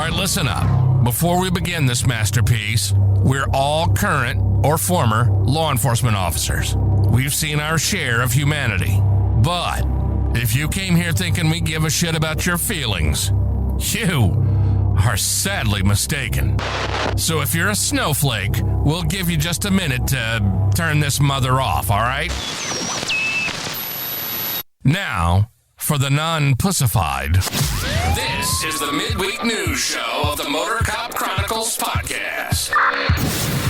All right, listen up. Before we begin this masterpiece, we're all current or former law enforcement officers. We've seen our share of humanity. But if you came here thinking we give a shit about your feelings, you are sadly mistaken. So if you're a snowflake, we'll give you just a minute to turn this mother off, all right? Now, for the non-pussified. This is the midweek news show of the Motor Cop Chronicles podcast.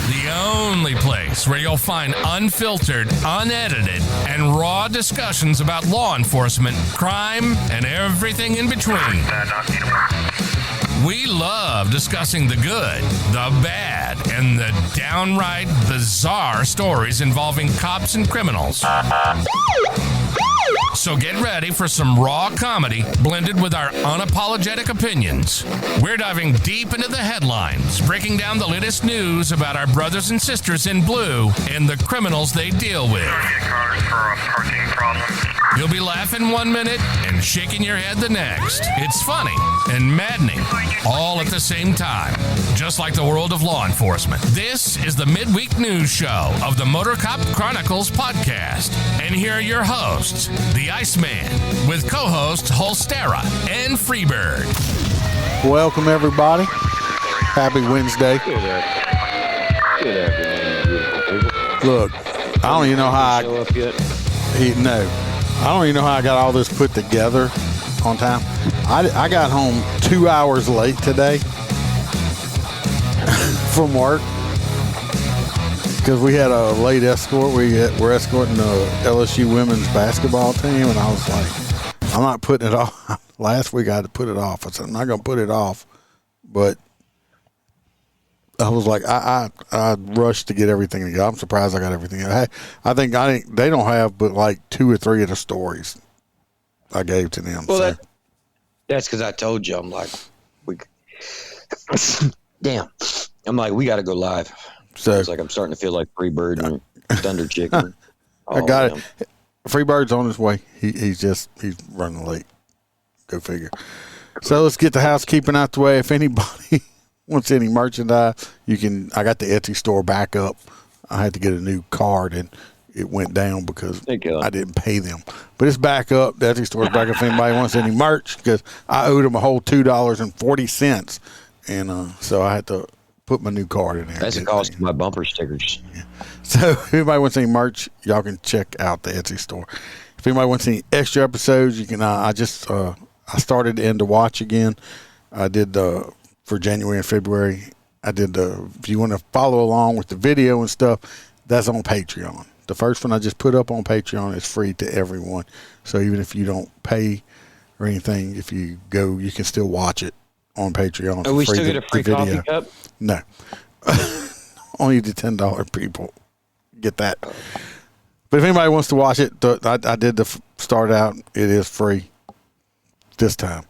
The only place where you'll find unfiltered, unedited, and raw discussions about law enforcement, crime, and everything in between. We love discussing the good, the bad, and the downright bizarre stories involving cops and criminals. So get ready for some raw comedy blended with our unapologetic opinions. We're diving deep into the headlines, breaking down the latest news about our brothers and sisters in blue and the criminals they deal with. You'll be laughing 1 minute and shaking your head the next. It's funny and maddening, all at the same time, just like the world of law enforcement. This is the midweek news show of the Motor Cop Chronicles podcast. And here are your hosts, the Iceman, with co-hosts Holstera and Freebird. Welcome, everybody. Happy Wednesday. Good afternoon, beautiful people. Look, I don't even know how Show up yet? I don't even know how I got all this put together on time. I got home 2 hours late today from work because we had a late escort. We're escorting the LSU women's basketball team, and I was like, I'm not putting it off. Last week I had to put it off. I said, I'm not going to put it off, but I was like, I rushed to get everything together. I'm surprised I got everything. I think they don't have but like 2 or 3 of the stories I gave to them. Well, so. that's because I told you. I'm like, damn. I'm like, we got to go live. So it's like I'm starting to feel like Freebird and Thunder Chicken. I got it. Freebird's on his way. He's running late. Go figure. So let's get the housekeeping out the way. If anybody wants any merchandise, I got the Etsy store back up. I had to get a new card and it went down because I didn't pay them. But it's back up. The Etsy store's back up if anybody wants any merch, because I owed them a whole $2.40. And so I had to put my new card in there. That's the cost of my bumper stickers. Yeah. So if anybody wants any merch, y'all can check out the Etsy store. If anybody wants any extra episodes, you can. I started End to Watch again. I did for January and February. I did if you want to follow along with the video and stuff, that's on Patreon. The first one I just put up on Patreon is free to everyone. So even if you don't pay or anything, if you go, you can still watch it on Patreon. Oh, we still get a free coffee cup? No. Only the $10 people get that. But if anybody wants to watch it, I did start out. It is free this time.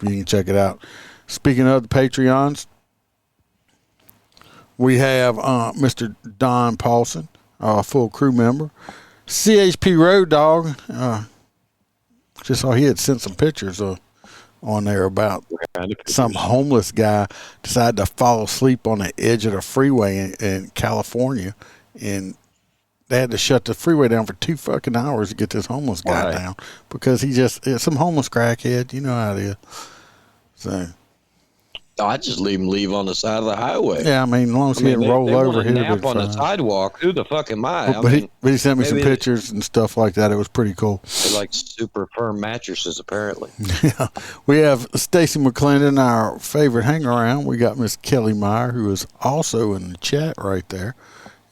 You can check it out. Speaking of the Patreons, we have Mr. Don Paulson, a full crew member. CHP Road Dog, just saw he had sent some pictures on there about some homeless guy decided to fall asleep on the edge of the freeway in California, and they had to shut the freeway down for 2 fucking hours to get this homeless guy down because it's some homeless crackhead. You know how it is. So I just leave on the side of the highway. Yeah, I mean, as long as he didn't roll over, he'd have been fine. On the sidewalk. Who the fuck am I? But he sent me some pictures and stuff like that. It was pretty cool. They're like super firm mattresses, apparently. Yeah. We have Stacy McClendon, our favorite hang-around. We got Miss Kelly Meyer, who is also in the chat right there,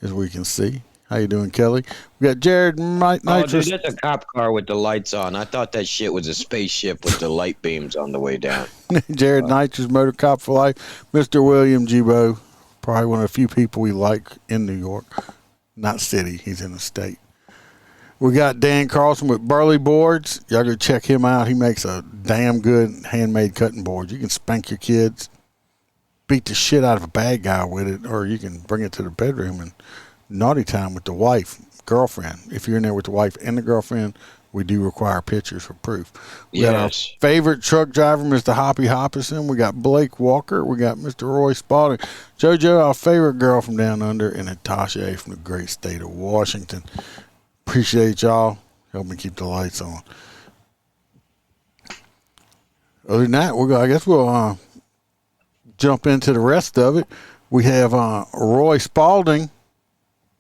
as we can see. How you doing, Kelly? We got Jared Nitrous. Oh, dude, that's a cop car with the lights on. I thought that shit was a spaceship with the light beams on the way down. Jared Nitrous, Motor Cop for Life. Mr. William Gibo, probably one of the few people we like in New York. Not city. He's in the state. We got Dan Carlson with Burley Boards. Y'all go check him out. He makes a damn good handmade cutting board. You can spank your kids, beat the shit out of a bad guy with it, or you can bring it to the bedroom and naughty time with the wife, girlfriend. If you're in there with the wife and the girlfriend, we do require pictures for proof. We got our Yes. favorite truck driver, Mr. Hoppy Hopperson. We got Blake Walker. We got Mr. Roy Spalding. JoJo, our favorite girl from down under, and Natasha A. from the great state of Washington. Appreciate y'all. Help me keep the lights on. Other than that, I guess we'll jump into the rest of it. We have Roy Spalding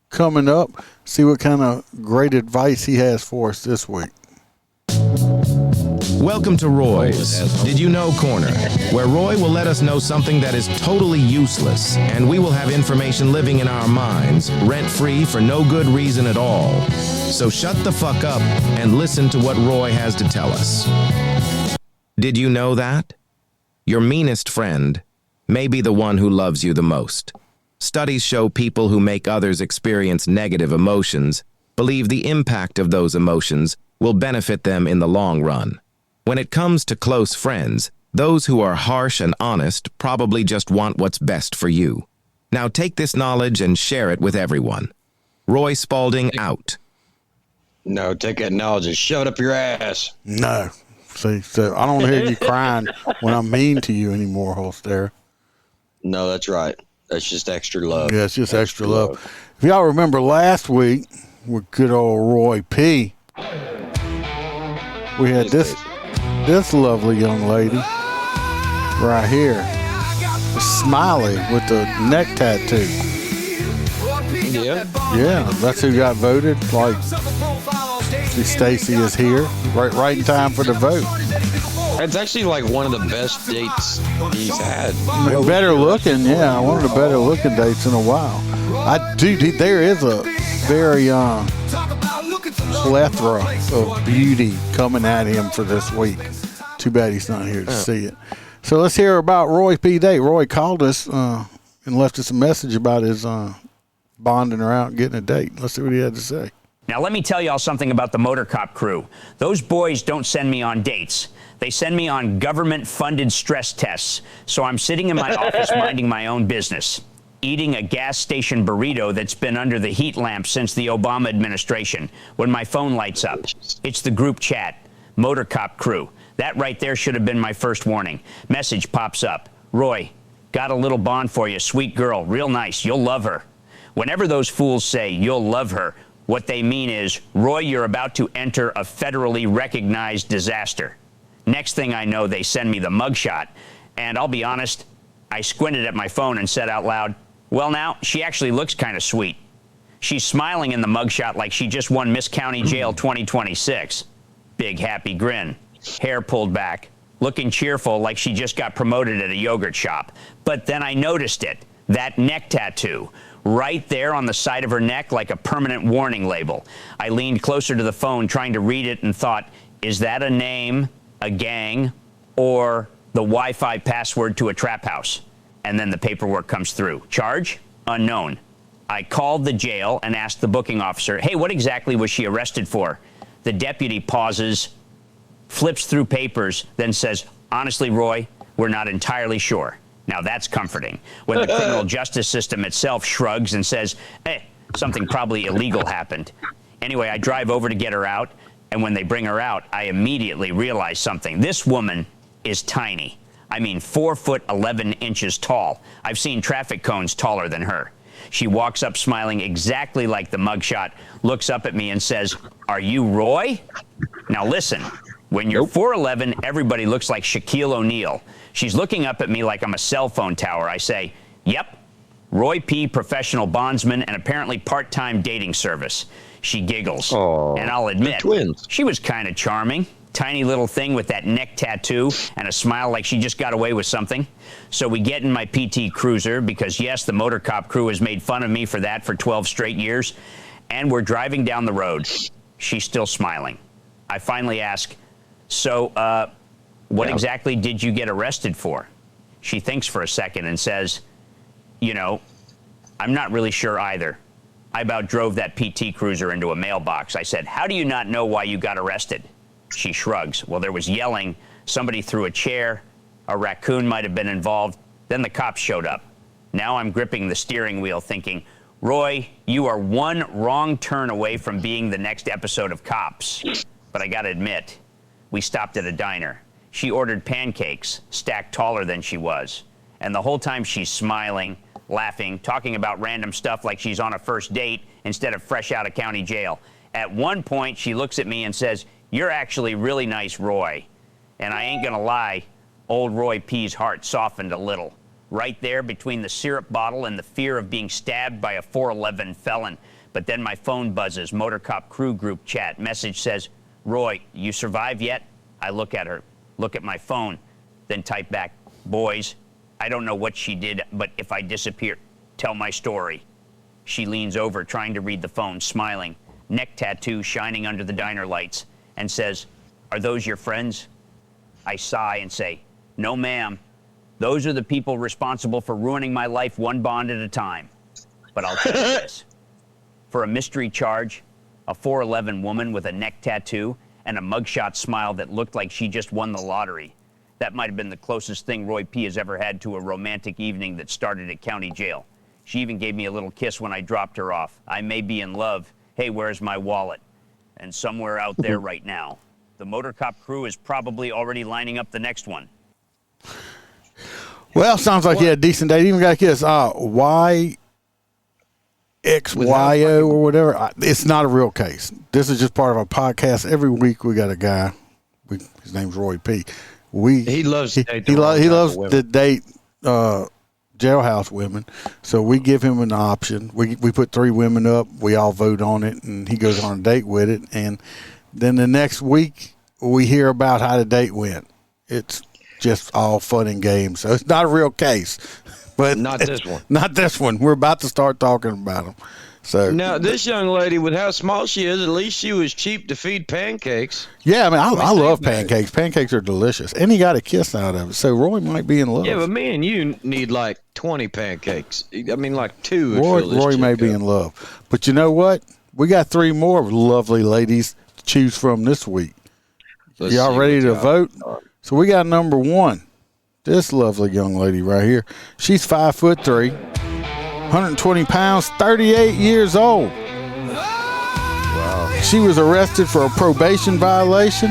coming up. See what kind of great advice he has for us this week. Welcome to Roy's Did You Know Corner, where Roy will let us know something that is totally useless, and we will have information living in our minds, rent-free for no good reason at all. So shut the fuck up and listen to what Roy has to tell us. Did you know that? Your meanest friend may be the one who loves you the most. Studies show people who make others experience negative emotions believe the impact of those emotions will benefit them in the long run. When it comes to close friends, those who are harsh and honest probably just want what's best for you. Now take this knowledge and share it with everyone. Roy Spalding out. No, take that knowledge and shove it up your ass. No. See, so I don't hear you crying when I'm mean to you anymore, Holster. No, that's right. That's just extra love. Yeah, it's just extra love. If y'all remember last week with good old Roy P., we had this lovely young lady right here, Smiley with the neck tattoo. Yeah. Yeah, that's who got voted. Like, see, Stacy is here, right in time for the vote. It's actually like one of the best dates he's had. Better looking, yeah, one of the better looking dates in a while. There is a very plethora of beauty coming at him for this week. Too bad he's not here to see it. So let's hear about Roy P. Date. Roy called us and left us a message about his bonding her out and getting a date. Let's see what he had to say. Now, let me tell y'all something about the Motor Cop crew. Those boys don't send me on dates. They send me on government-funded stress tests. So I'm sitting in my office minding my own business, eating a gas station burrito that's been under the heat lamp since the Obama administration, when my phone lights up. It's the group chat, Motor Cop crew. That right there should have been my first warning. Message pops up. Roy, got a little bond for you, sweet girl, real nice, you'll love her. Whenever those fools say you'll love her, what they mean is, Roy, you're about to enter a federally recognized disaster. Next thing I know, they send me the mugshot. And I'll be honest, I squinted at my phone and said out loud, well, now, she actually looks kind of sweet. She's smiling in the mugshot like she just won Miss County Jail 2026. Big happy grin, hair pulled back, looking cheerful like she just got promoted at a yogurt shop. But then I noticed it, that neck tattoo, right there on the side of her neck like a permanent warning label. I leaned closer to the phone trying to read it and thought, is that a name, a gang, or the Wi-Fi password to a trap house? And then the paperwork comes through. Charge? Unknown. I called the jail and asked the booking officer, hey, what exactly was she arrested for? The deputy pauses, flips through papers, then says, honestly, Roy, we're not entirely sure. Now that's comforting. When the criminal justice system itself shrugs and says, hey, something probably illegal happened. Anyway, I drive over to get her out, and when they bring her out, I immediately realize something. This woman is tiny. I mean, 4 foot 11 inches tall. I've seen traffic cones taller than her. She walks up smiling exactly like the mugshot, looks up at me and says, are you Roy? Now listen, when you're 4'11", everybody looks like Shaquille O'Neal. She's looking up at me like I'm a cell phone tower. I say, yep, Roy P., professional bondsman and apparently part-time dating service. She giggles, and I'll admit, she was kind of charming. Tiny little thing with that neck tattoo and a smile like she just got away with something. So we get in my PT Cruiser because, yes, the Motor Cop crew has made fun of me for that for 12 straight years. And we're driving down the road. She's still smiling. I finally ask, so what exactly did you get arrested for? She thinks for a second and says, you know, I'm not really sure either. I about drove that PT Cruiser into a mailbox. I said, how do you not know why you got arrested? She shrugs. Well, there was yelling. Somebody threw a chair. A raccoon might have been involved. Then the cops showed up. Now I'm gripping the steering wheel thinking, Roy, you are one wrong turn away from being the next episode of Cops. but I gotta admit, we stopped at a diner. She ordered pancakes, stacked taller than she was. And the whole time she's smiling, laughing, talking about random stuff like she's on a first date instead of fresh out of county jail. At one point, she looks at me and says, "You're actually really nice, Roy." And I ain't gonna lie, old Roy P's heart softened a little. Right there between the syrup bottle and the fear of being stabbed by a 411 felon. But then my phone buzzes, Motor Cop Crew group chat. Message says, "Roy, you survive yet?" I look at her, look at my phone, then type back, "Boys, I don't know what she did, but if I disappear, tell my story." She leans over, trying to read the phone, smiling, neck tattoo shining under the diner lights, and says, "Are those your friends?" I sigh and say, "No, ma'am. Those are the people responsible for ruining my life one bond at a time. But I'll tell you this. For a mystery charge, a 411 woman with a neck tattoo, and a mugshot smile that looked like she just won the lottery. That might have been the closest thing Roy P. has ever had to a romantic evening that started at county jail. She even gave me a little kiss when I dropped her off. I may be in love. Hey, where's my wallet? And somewhere out there right now, the Motor Cop Crew is probably already lining up the next one." Well, sounds like he had a decent date. Even got a kiss. YXYO or whatever. It's not a real case. This is just part of our podcast. Every week we got a guy. His name's Roy P. He loves to date. He loves to date jailhouse women. So we give him an option. We put 3 women up. We all vote on it, and he goes on a date with it. And then the next week we hear about how the date went. It's just all fun and games. So it's not a real case. But not this one. Not this one. We're about to start talking about them. So now, this young lady, with how small she is, at least she was cheap to feed pancakes. Yeah, I mean, I love pancakes. Pancakes are delicious, and he got a kiss out of it. So Roy might be in love. Yeah, but me and you need like 20 pancakes. I mean, like 2. Roy may be in love, but you know what? We got 3 more lovely ladies to choose from this week. Y'all ready to vote? So we got number 1. This lovely young lady right here. She's 5'3", 120 pounds, 38 years old. Wow. She was arrested for a probation violation,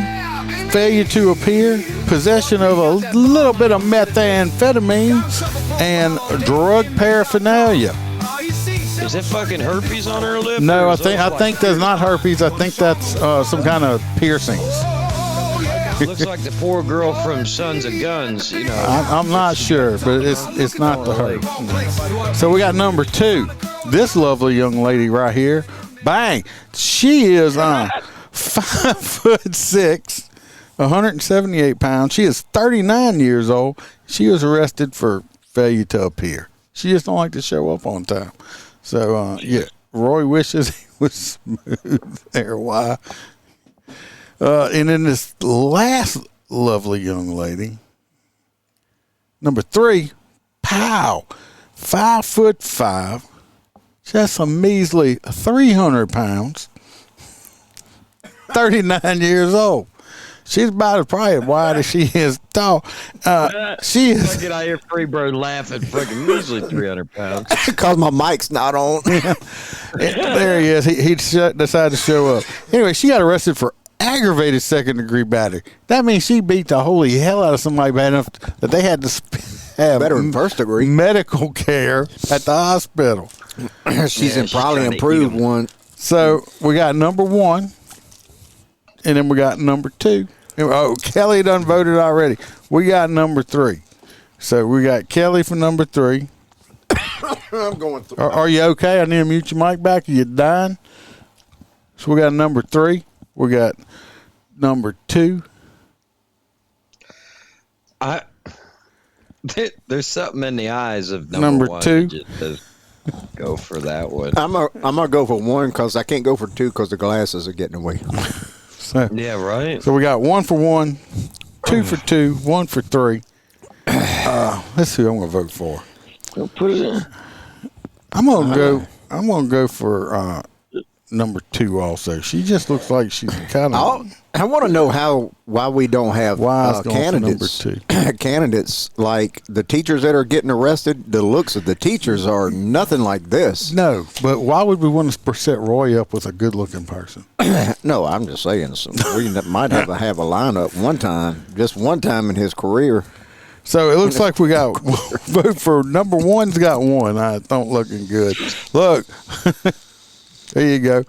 failure to appear, possession of a little bit of methamphetamine, and drug paraphernalia. Is that fucking herpes on her lip? No, I think that's not herpes. I think that's some kind of piercings. Looks like the poor girl from Sons of Guns, you know. I'm not sure, but it's not the her. So we got number 2. This lovely young lady right here. Bang! She is 5'6", 178 pounds. She is 39 years old. She was arrested for failure to appear. She just don't like to show up on time. So yeah, Roy wishes he was smooth there. Why? And then this last lovely young lady, number 3, Pow, 5'5", just a measly 300 pounds, 39 years old. She's about as probably as wide as she is tall. She is. Get out here, free bird laughing, freaking measly 300 pounds. Because my mic's not on. There he is. He decided to show up. Anyway, she got arrested for aggravated second-degree battery. That means she beat the holy hell out of somebody bad enough that they had to have better than first degree medical care at the hospital. She's probably improved one. So we got number 1, and then we got number 2. Oh, Kelly done voted already. We got number 3. So we got Kelly for number 3. I'm going through. Are you okay? I need to mute your mic back. Are you dying? So we got number 3. We got number 2. There's something in the eyes of number 1 2. Just go for that one. I'm gonna go for 1 because I can't go for 2 because the glasses are getting away. So, yeah, right. So we got 1 for 1, 2 for 2, 1 for 3. Let's see who I'm gonna vote for. Put it in. I'm gonna go for number 2 also. She just looks like she's kind of. I want to know why we don't have candidates. Number 2. Candidates like the teachers that are getting arrested. The looks of the teachers are nothing like this. No, but why would we want to set Roy up with a good-looking person? No, I'm just saying. We might have a lineup just one time in his career. So it looks like we got vote for number 1's got 1. I don't looking good. Look, there you go.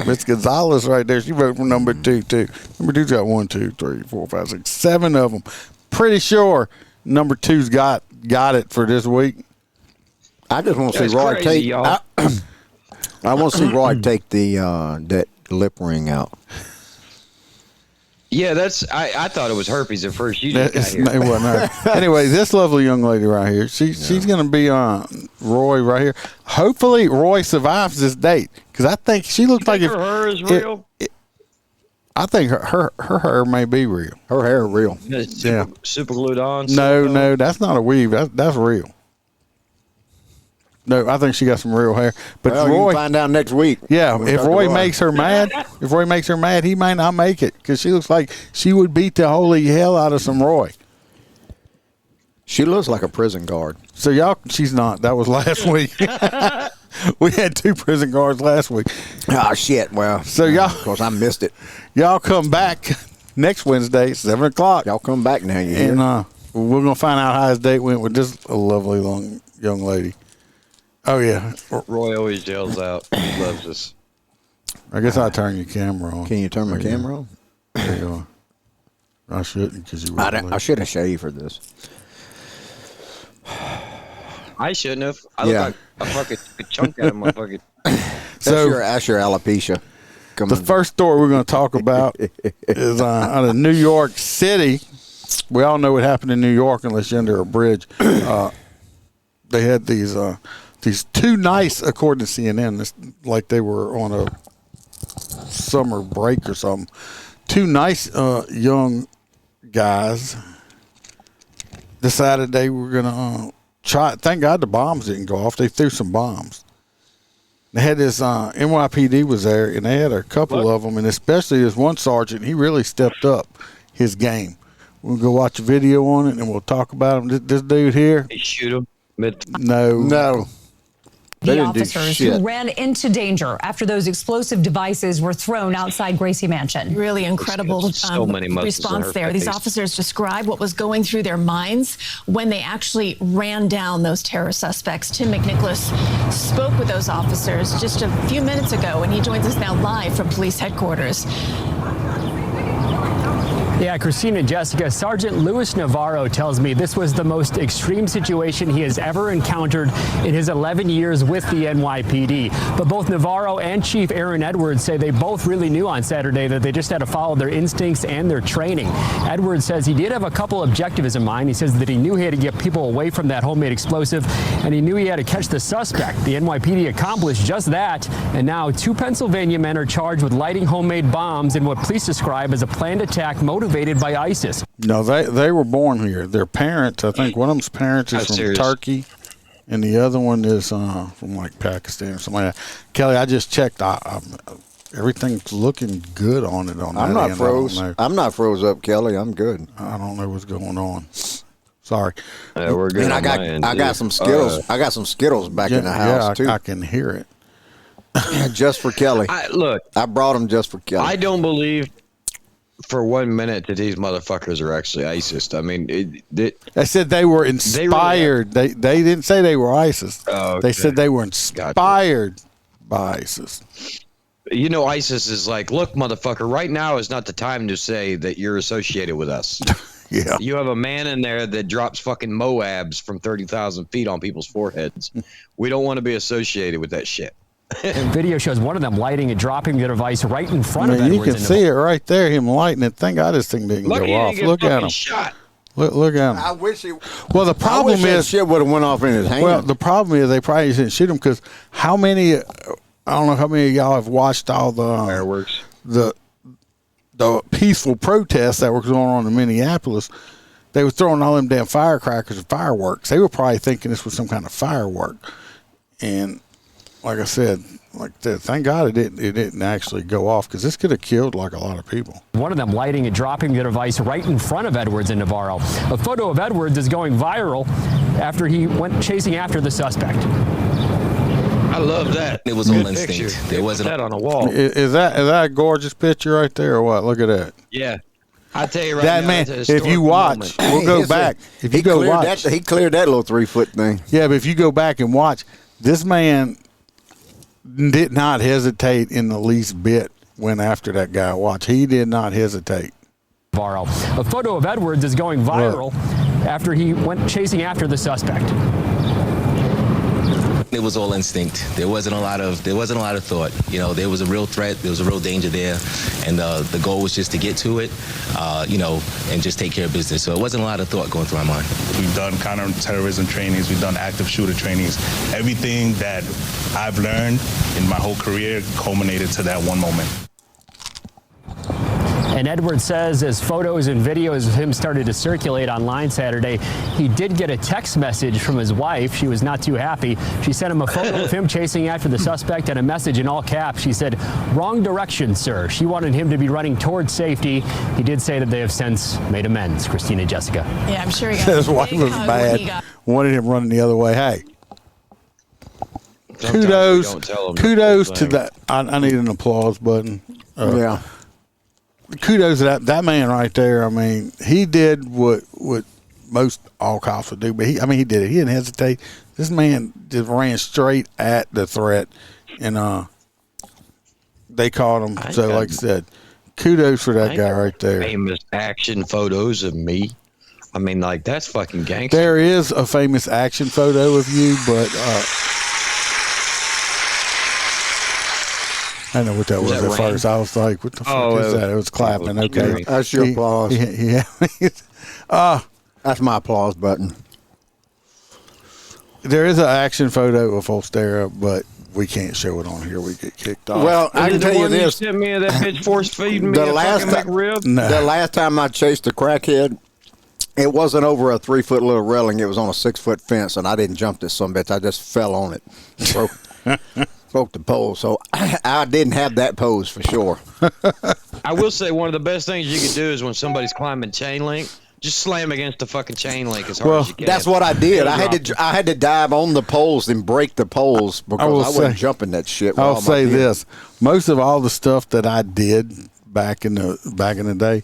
Miss Gonzalez right there. She voted for number 2 too. Number 2's got 1, 2, 3, 4, 5, 6, 7 of them. Pretty sure number 2's got it for this week. I just want to see Roy take. I want to see Roy take that lip ring out. Yeah, I thought it was herpes at first. You just got here. It wasn't her. Anyway, this lovely young lady right here, she's going to be on Roy right here. Hopefully, Roy survives this date because I think she looks like her hair is real. I think her hair may be real. Her hair real. Super glued on. No, that's not a weave. That's real. No, I think she got some real hair. But Roy, you can find out next week. Yeah, if Roy makes her mad, he might not make it because she looks like she would beat the holy hell out of some Roy. She looks like a prison guard. So she's not. That was last week. We had 2 prison guards last week. Oh shit! Well, so y'all, of course, I missed it. Y'all come back next Wednesday, 7:00. Y'all come back now, and we're gonna find out how his date went with this lovely young lady. Oh, yeah. Roy always yells out. He loves us. I guess I'll turn your camera on. Can you turn my camera on? There you are. I shouldn't because you I should have shaved for this. I shouldn't have. I look like a fucking chunk out of my fucking... That's your alopecia. The first story we're going to talk about is out of New York City. We all know what happened in New York unless you're under a bridge. They had these 2 nice, according to CNN, like they were on a summer break or something. 2 nice young guys decided they were going to try. Thank God the bombs didn't go off. They threw some bombs. They had this NYPD was there, and they had a couple of them, and especially this one sergeant. He really stepped up his game. We'll go watch a video on it, and we'll talk about him. This dude here. They shoot him. No. The officers who ran into danger after those explosive devices were thrown outside Gracie Mansion. Really incredible response there. These officers describe what was going through their minds when they actually ran down those terror suspects. Tim McNicholas spoke with those officers just a few minutes ago, and he joins us now live from police headquarters. Yeah, Christina, Jessica, Sergeant Louis Navarro tells me this was the most extreme situation he has ever encountered in his 11 years with the NYPD. But both Navarro and Chief Aaron Edwards say they both really knew on Saturday that they just had to follow their instincts and their training. Edwards says he did have a couple objectives in mind. He says that he knew he had to get people away from that homemade explosive, and he knew he had to catch the suspect. The NYPD accomplished just that, and now 2 Pennsylvania men are charged with lighting homemade bombs in what police describe as a planned attack motivated by ISIS. No, they were born here. Their parents, I think one of them's parents is from Turkey, and the other one is from like Pakistan or something like that. Kelly, I just checked. Everything's looking good on it. I'm not froze. I'm not froze up, Kelly. I'm good. I don't know what's going on. Sorry. We're good. And I got some Skittles. I got some Skittles back in the house too. I can hear it. Just for Kelly. I brought them just for Kelly. I don't believe for 1 minute that these motherfuckers are actually ISIS. I mean, they said they were inspired. They didn't say they were ISIS. Oh, okay. They said they were inspired by ISIS. You know, ISIS is like, look, motherfucker, right now is not the time to say that you're associated with us. Yeah. You have a man in there that drops fucking Moabs from 30,000 feet on people's foreheads. We don't want to be associated with that shit. Video shows one of them lighting and dropping the device right in front of Edwards. You can see it right there, him lighting it. Thank God this thing didn't go off. Look at him. Shot. Look at him. I wish he. Well, the problem is shit would have went off in his hand. Well, the problem is they probably didn't shoot him because how many? I don't know how many of y'all have watched all the fireworks, the peaceful protests that were going on in Minneapolis. They were throwing all them damn firecrackers and fireworks. They were probably thinking this was some kind of firework, and like I said, thank God it didn't actually go off, because this could have killed like a lot of people. One of them lighting and dropping the device right in front of Edwards and Navarro. A photo of Edwards is going viral after he went chasing after the suspect. I love that. It was all instinct. There wasn't that on a wall. Is that a gorgeous picture right there or what? Look at that. Yeah. I tell you right that now, man, if you watch, we'll go back. If you go watch, he cleared that little 3-foot thing. Yeah, but if you go back and watch, this man did not hesitate in the least bit. Went after that guy. Watch, he did not hesitate. A photo of Edwards is going viral after he went chasing after the suspect. It was all instinct. There wasn't a lot of thought. You know, there was a real threat. There was a real danger there, and the goal was just to get to it, and just take care of business. So it wasn't a lot of thought going through my mind. We've done counterterrorism trainings. We've done active shooter trainings. Everything that I've learned in my whole career culminated to that one moment. And Edwards says as photos and videos of him started to circulate online Saturday, he did get a text message from his wife. She was not too happy. She sent him a photo of him chasing after the suspect and a message in all caps. She said, "Wrong direction, sir." She wanted him to be running towards safety. He did say that they have since made amends. Christina and Jessica. Yeah, I'm sure he got his wife was bad. Wanted him running the other way. Hey. Kudos to that. I need an applause button. Yeah. Kudos to that man right there. I mean, he did what most all cops would do, but he did it. He didn't hesitate. This man just ran straight at the threat, and they caught him. So, like I said, kudos for that guy right there. Famous action photos of me. I mean, like, that's fucking gangster. There is a famous action photo of you, but I know what that was at first. I was like, what the fuck is that? It was clapping. Okay. That's your applause. Yeah. That's my applause button. There is an action photo of Holstera, but we can't show it on here. We get kicked off. Well, I can tell you this. You sent me that bitch force feeding me the last time I chased a crackhead, it wasn't over a 3-foot little railing. It was on a 6-foot fence, and I didn't jump this son bitch. I just fell on it. Broke the pole, so I didn't have that pose for sure. I will say one of the best things you can do is when somebody's climbing chain link, just slam against the fucking chain link as hard as you can. That's what I did. I had to dive on the poles and break the poles because I wasn't jumping that shit. I'll say this: most of all the stuff that I did back in the day,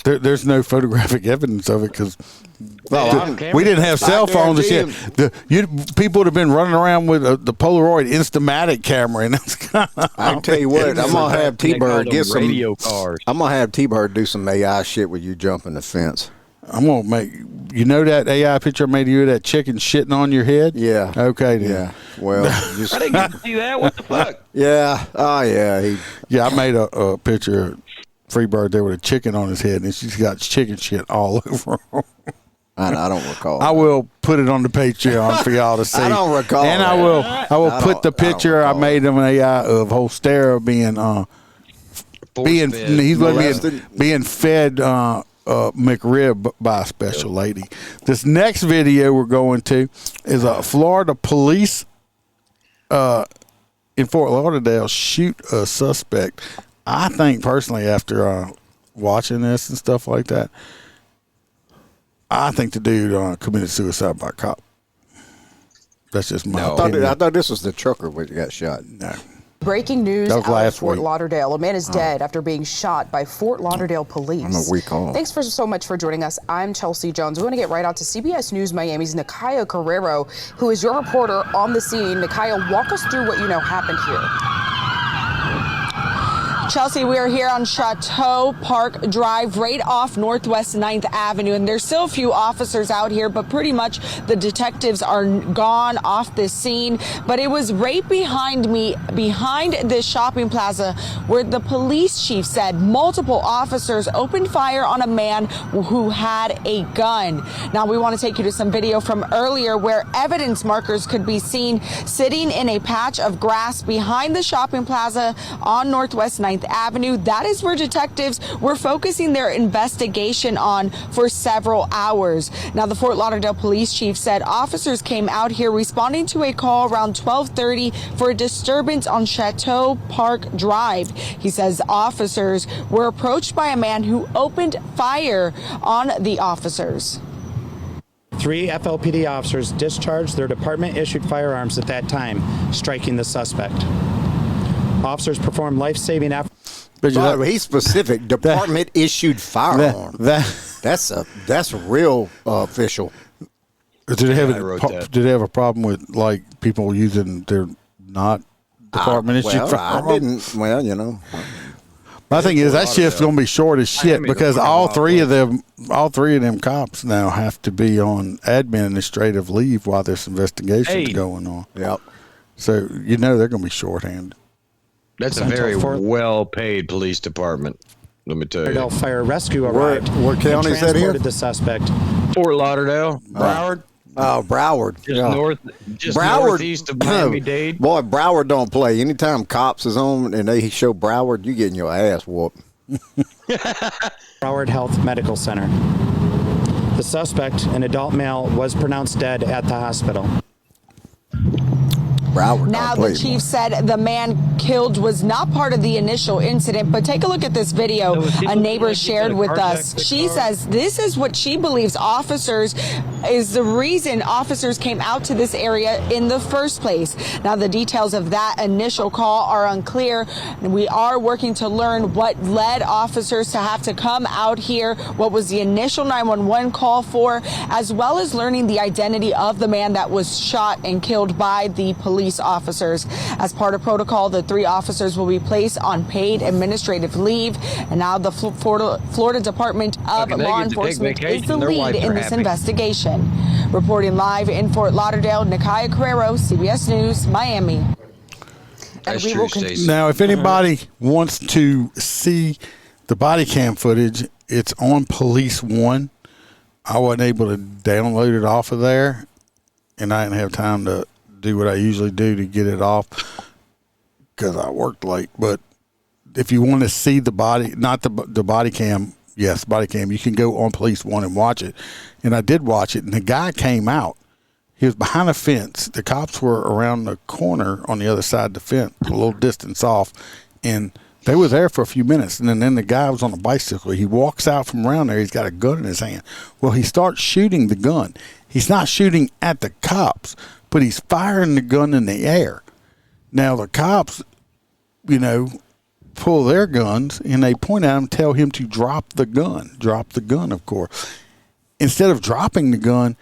there's no photographic evidence of it because. We didn't have cell phones and shit. People would have been running around with the Polaroid Instamatic camera, and that's kind of. I can tell you what, I'm gonna have T-Bird get some radio cars. I'm gonna have T-Bird do some AI shit with you jumping the fence. I'm gonna make that AI picture I made of you of that chicken shitting on your head. Yeah. Okay. Then. Yeah. Well, I didn't get to see that. What the fuck? Yeah. Oh yeah. I made a picture of Freebird there with a chicken on his head, and she's got chicken shit all over him. I don't recall. I will put it on the Patreon for y'all to see. I don't recall. And I will put the picture I made of an AI of Holstera being fed McRib by a special lady. This next video we're going to is a Florida police in Fort Lauderdale shoot a suspect. I think personally, after watching this and stuff like that, I think the dude committed suicide by a cop. That's just my opinion. I thought this was the trucker which got shot. No. Breaking news out of Fort Lauderdale. A man is dead after being shot by Fort Lauderdale police. I'm a week off. Thanks so much for joining us. I'm Chelsea Jones. We want to get right out to CBS News Miami's Nakaya Carrero, who is your reporter on the scene. Nakaya, walk us through what you know happened here. Chelsea, we are here on Chateau Park Drive, right off Northwest 9th Avenue, and there's still a few officers out here, but pretty much the detectives are gone off this scene. But it was right behind me, behind this shopping plaza, where the police chief said multiple officers opened fire on a man who had a gun. Now, we want to take you to some video from earlier where evidence markers could be seen sitting in a patch of grass behind the shopping plaza on Northwest 9th 9th Avenue. That is where detectives were focusing their investigation on for several hours. Now, the Fort Lauderdale police chief said officers came out here responding to a call around 12:30 for a disturbance on Chateau Park Drive. He says officers were approached by a man who opened fire on the officers. 3 FLPD officers discharged their department-issued firearms at that time, striking the suspect. Officers performed life-saving efforts. But he's specific. Department-issued firearm. That's real official. Do they have a problem with like people using their not department-issued firearms? My thing is that shift's gonna be short as shit because all three of them cops now have to be on administrative leave while this investigation's going on. Yep. So they're gonna be shorthanded. That's a very well-paid police department. Let me tell you. Lauderdale Fire Rescue arrived. What county is that here? Transported the suspect. Fort Lauderdale, Broward. Oh, Broward. Just northeast of Miami-Dade. Boy, Broward don't play. Anytime cops is on and they show Broward, you getting your ass whooped. Broward Health Medical Center. The suspect, an adult male, was pronounced dead at the hospital. Now, the chief said the man killed was not part of the initial incident, but take a look at this video a neighbor shared with us. She says this is what she believes is the reason officers came out to this area in the first place. Now, the details of that initial call are unclear, and we are working to learn what led officers to have to come out here, what was the initial 911 call for, as well as learning the identity of the man that was shot and killed by the police officers. As part of protocol, the 3 officers will be placed on paid administrative leave, and now the Florida Department of Law Enforcement is the lead in this investigation. Reporting live in Fort Lauderdale, Nakaya Carrero, CBS News, Miami. And we will now, if anybody wants to see the body cam footage, it's on Police One. I wasn't able to download it off of there, and I didn't have time to do what I usually do to get it off because I worked late. But if you want to see the body, not the body cam, yes, body cam, you can go on Police One and watch it. And I did watch it, and the guy came out. He was behind a fence. The cops were around the corner on the other side of the fence, a little distance off, and they were there for a few minutes. And then the guy was on a bicycle. He walks out from around there. He's got a gun in his hand. Well, he starts shooting the gun. He's not shooting at the cops, but he's firing the gun in the air. Now, the cops, pull their guns, and they point at him and tell him to drop the gun. Drop the gun, of course. Instead of dropping the gun,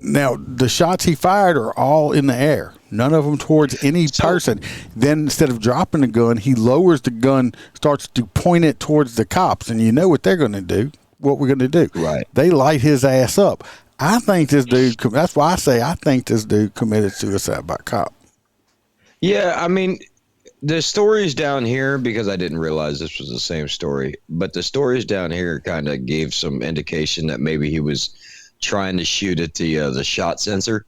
now, the shots he fired are all in the air. None of them towards any person. Then, instead of dropping the gun, he lowers the gun, starts to point it towards the cops. And you know what they're going to do, what we're going to do. Right. They light his ass up. I think this dude, that's why I say I think this dude committed suicide by cop. Yeah, I mean, the stories down here, because I didn't realize this was the same story, but the stories down here kind of gave some indication that maybe he was trying to shoot at the shot sensor.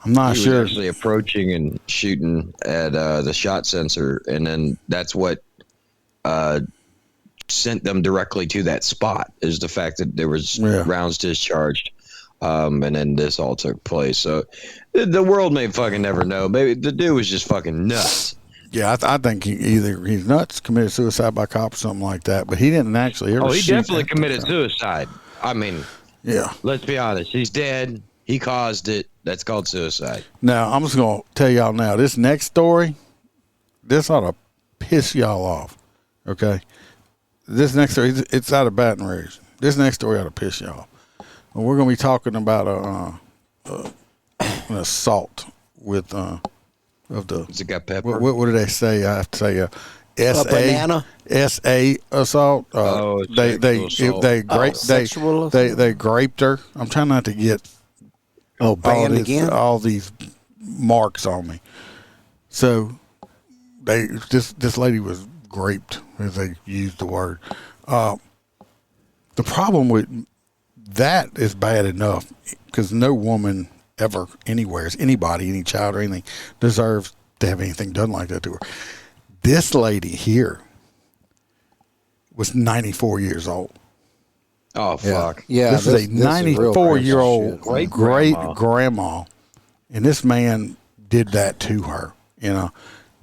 I'm not sure. He was actually approaching and shooting at the shot sensor, and then that's what sent them directly to that spot, is the fact that there was rounds discharged, and then this all took place. So the world may fucking never know. Maybe the dude was just fucking nuts. Yeah, I think he's nuts, committed suicide by cop or something like that, but he didn't actually ever he definitely committed suicide. I mean, yeah. Let's be honest. He's dead. He caused it. That's called suicide. Now, I'm just going to tell y'all now, this next story, this ought to piss y'all off, okay? This next story, it's out of Baton Rouge. This next story ought to piss y'all off. Well, we're going to be talking about an assault with of the. Has it got pepper? What do they say? I have to say banana. SA assault. They graped her. I'm trying not to get all these marks on me. So this lady was graped, as they used the word. The problem with that is bad enough, because no woman ever, anywhere, anybody, any child or anything, deserves to have anything done like that to her. This lady here was 94 years old. Oh, fuck. Yeah, this is a 94-year-old great grandma, and this man did that to her. You know.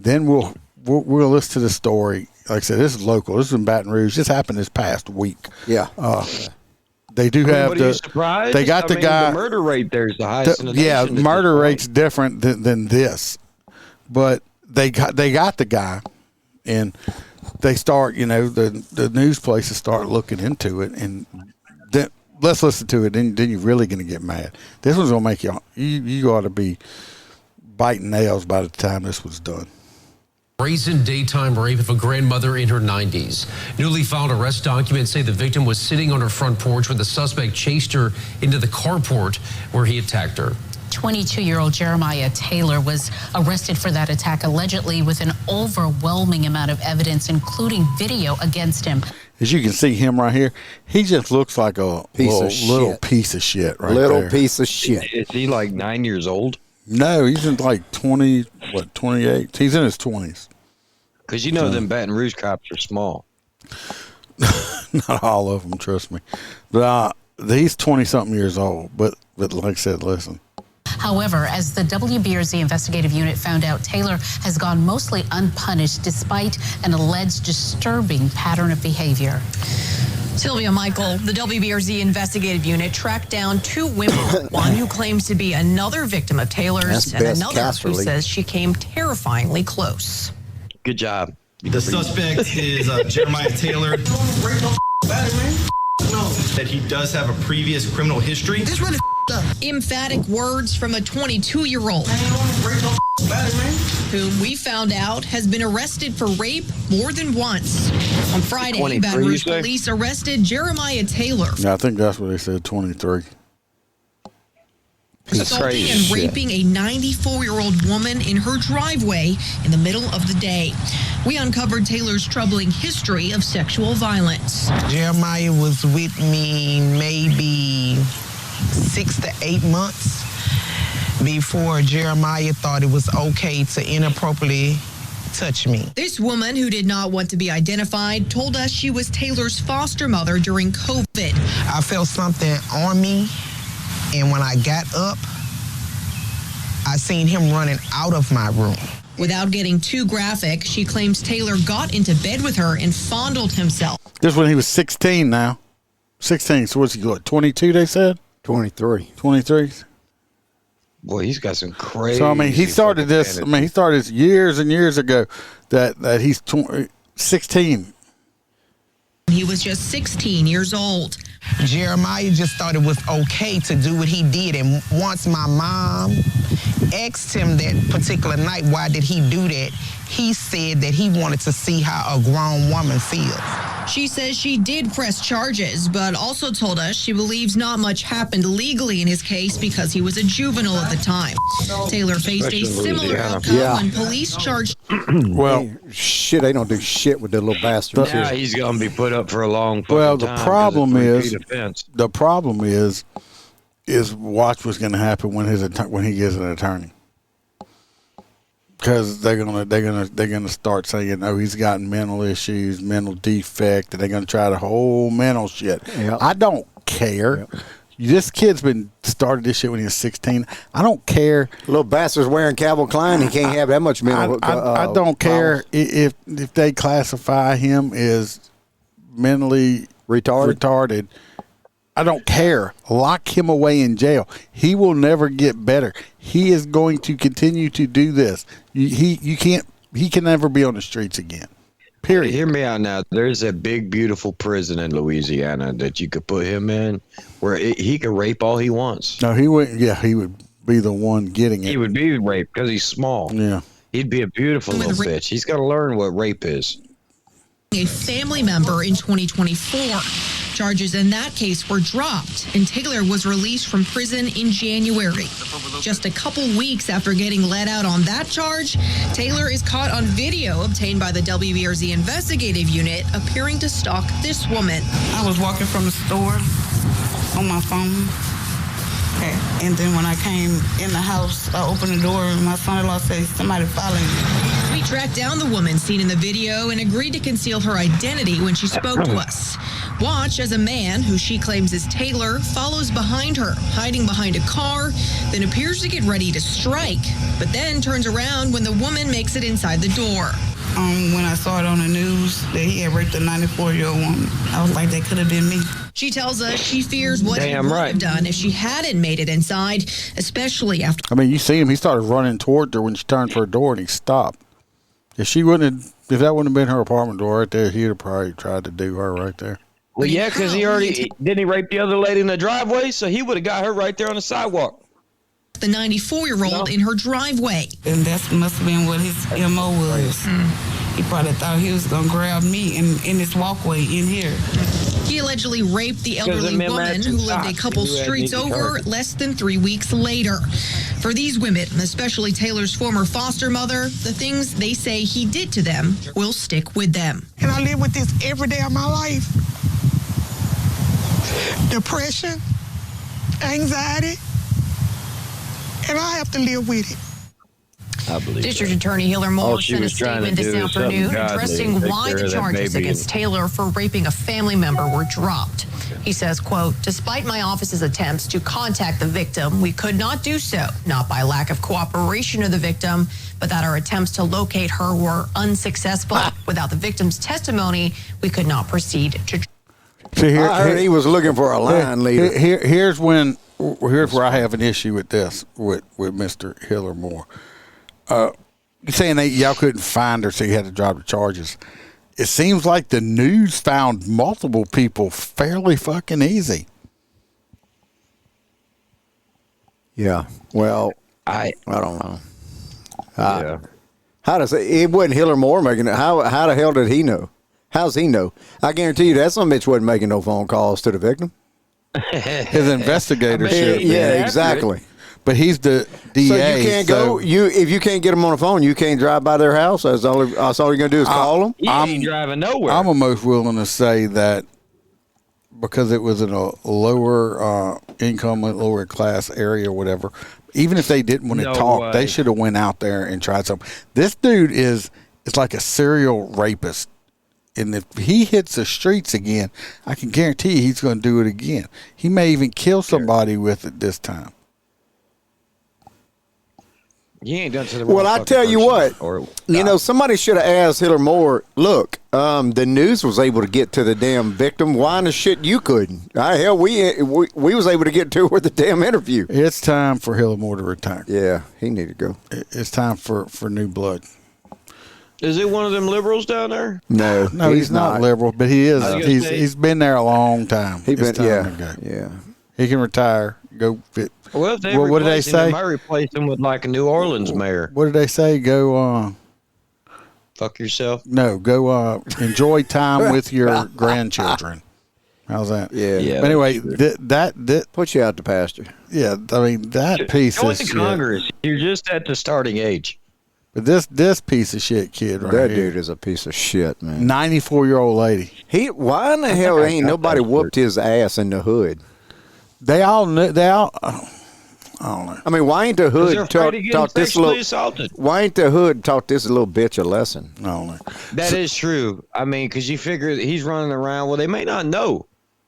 Then we'll listen to the story. Like I said, this is local. This is in Baton Rouge. This happened this past week. Yeah. They do have They got the guy. The murder rate there is the highest in the yeah, nation. murder rate's different than this, but they got the guy, and they start. You know, the news places start looking into it, and then let's listen to it. Then you're really going to get mad. This one's going to make you ought to be biting nails by the time this was done. Brazen daytime rape of a grandmother in her 90s. Newly filed arrest documents say the victim was sitting on her front porch when the suspect chased her into the carport where he attacked her. 22-year-old Jeremiah Taylor was arrested for that attack, allegedly with an overwhelming amount of evidence, including video against him. As you can see him right here, he just looks like a little piece of shit right there. Little piece of shit. Is he like 9 years old? No, he's in like 28? He's in his 20s. Because you know them Baton Rouge cops are small. Not all of them, trust me. But he's 20-something years old. But like I said, listen. However, as the WBRZ investigative unit found out, Taylor has gone mostly unpunished despite an alleged disturbing pattern of behavior. Sylvia Michael, the WBRZ investigative unit tracked down two women, one who claims to be another victim of Taylor's and another who says she came terrifyingly close. Good job. The suspect is Jeremiah Taylor. That he does have a previous criminal history. This really up. Emphatic words from a 22-year-old whom we found out has been arrested for rape more than once. On Friday, Baton Rouge police arrested Jeremiah Taylor. Yeah, I think that's what they said, 23. Assaulting and raping a 94-year-old woman in her driveway in the middle of the day. We uncovered Taylor's troubling history of sexual violence. Jeremiah was with me maybe 6 to 8 months before Jeremiah thought it was okay to inappropriately touch me. This woman, who did not want to be identified, told us she was Taylor's foster mother during COVID. I felt something on me, and when I got up, I seen him running out of my room. Without getting too graphic, she claims Taylor got into bed with her and fondled himself. This when he was 16 now. 16, so what's he got, 22 they said? 23. 23? Boy, he's got some crazy. So, I mean, he started this years and years ago that he's 16. He was just 16 years old. Jeremiah just thought it was okay to do what he did. And once my mom asked him that particular night, why did he do that? He said that he wanted to see how a grown woman feels. She says she did press charges, but also told us she believes not much happened legally in his case because he was a juvenile at the time. Taylor faced a similar outcome when police charged. Well, shit, they don't do shit with the little bastard. Yeah, he's going to be put up for a long time. Well, the problem is watch what's going to happen when he gets an attorney. Because they're gonna start saying, oh, he's got mental issues, mental defect, and they're gonna try the whole mental shit. Yep. I don't care. Yep. This kid's been started this shit when he was 16. I don't care. Little bastard's wearing Calvin Klein. He can't have that much mental. I don't care if they classify him as mentally retarded. I don't care. Lock him away in jail. He will never get better. He is going to continue to do this. He can never be on the streets again. Period. Hear me out now. There's a big, beautiful prison in Louisiana that you could put him in where he could rape all he wants. No, he wouldn't. Yeah, he would be the one getting it. He would be raped because he's small. Yeah. He'd be a beautiful little bitch. He's got to learn what rape is. A family member in 2024. Charges in that case were dropped, and Taylor was released from prison in January. Just a couple weeks after getting let out on that charge, Taylor is caught on video obtained by the WBRZ investigative unit appearing to stalk this woman. I was walking from the store on my phone, and then when I came in the house, I opened the door, and my son-in-law said, somebody following me. We tracked down the woman seen in the video and agreed to conceal her identity when she spoke to us. Watch as a man, who she claims is Taylor, follows behind her, hiding behind a car, then appears to get ready to strike, but then turns around when the woman makes it inside the door. When I saw it on the news that he had raped a 94-year-old woman, I was like, that could have been me. She tells us she fears what he would have done if she hadn't made it inside, especially after. I mean, you see him. He started running toward her when she turned for a door, and he stopped. If that wouldn't have been her apartment door right there, he'd have probably tried to do her right there. Well, yeah, because didn't he rape the other lady in the driveway? So he would have got her right there on the sidewalk. The 94-year-old in her driveway. And that must have been what his MO was. He probably thought he was going to grab me in this walkway in here. He allegedly raped the elderly woman who lived a couple streets over less than 3 weeks later. For these women, especially Taylor's former foster mother, the things they say he did to them will stick with them. And I live with this every day of my life. Depression, anxiety, and I have to live with it. I believe District Attorney Hiller Moore sent a statement this afternoon addressing why the charges against Taylor for raping a family member were dropped. He says, quote, despite my office's attempts to contact the victim, we could not do so, not by lack of cooperation of the victim, but that our attempts to locate her were unsuccessful. Without the victim's testimony, we could not proceed to. I heard he was looking for a line leader. Here's where I have an issue with this, with Mr. Hiller Moore. You're saying y'all couldn't find her, so you had to drop the charges. It seems like the news found multiple people fairly fucking easy. Yeah. Well, I don't know. Yeah. How does it wasn't Hiller Moore making it? How the hell did he know? How's he know? I guarantee you that some bitch wasn't making no phone calls to the victim. His investigator should. Yeah, exactly. But he's the DA. So you can't go. If you can't get them on the phone, you can't drive by their house. That's all you're gonna do is call them. You ain't driving nowhere. I'm almost willing to say that because it was in a lower income, lower class area or whatever. Even if they didn't want to talk, they should have went out there and tried something. This dude is like a serial rapist. And if he hits the streets again, I can guarantee you he's going to do it again. He may even kill somebody with it this time. You ain't done to the well, I tell you what, somebody should have asked Hiller Moore, look, the news was able to get to the damn victim. Why in the shit you couldn't? Hell, we was able to get to her with the damn interview. It's time for Hiller Moore to retire. Yeah, he need to go. It's time for new blood. Is it one of them liberals down there? No, he's not liberal, but he is. He's been there a long time. He can retire. Go fit. Well, if they what did they say? Him, I replace him with like a New Orleans mayor. What did they say? Go fuck yourself. No, go enjoy time with your grandchildren. How's that? Yeah. But anyway, that put you out to pasture. Yeah, I mean that piece of shit. Congress. You're just at the starting age. But this piece of shit kid right that here. Dude is a piece of shit, man. 94-year-old lady. Why in the hell ain't nobody whooped his ass in the hood? They all knew. I don't know. I mean, why ain't the hood taught this Why ain't the hood taught this little bitch a lesson? I don't know. That is true. I mean, because you figure he's running around. Well, they may not know.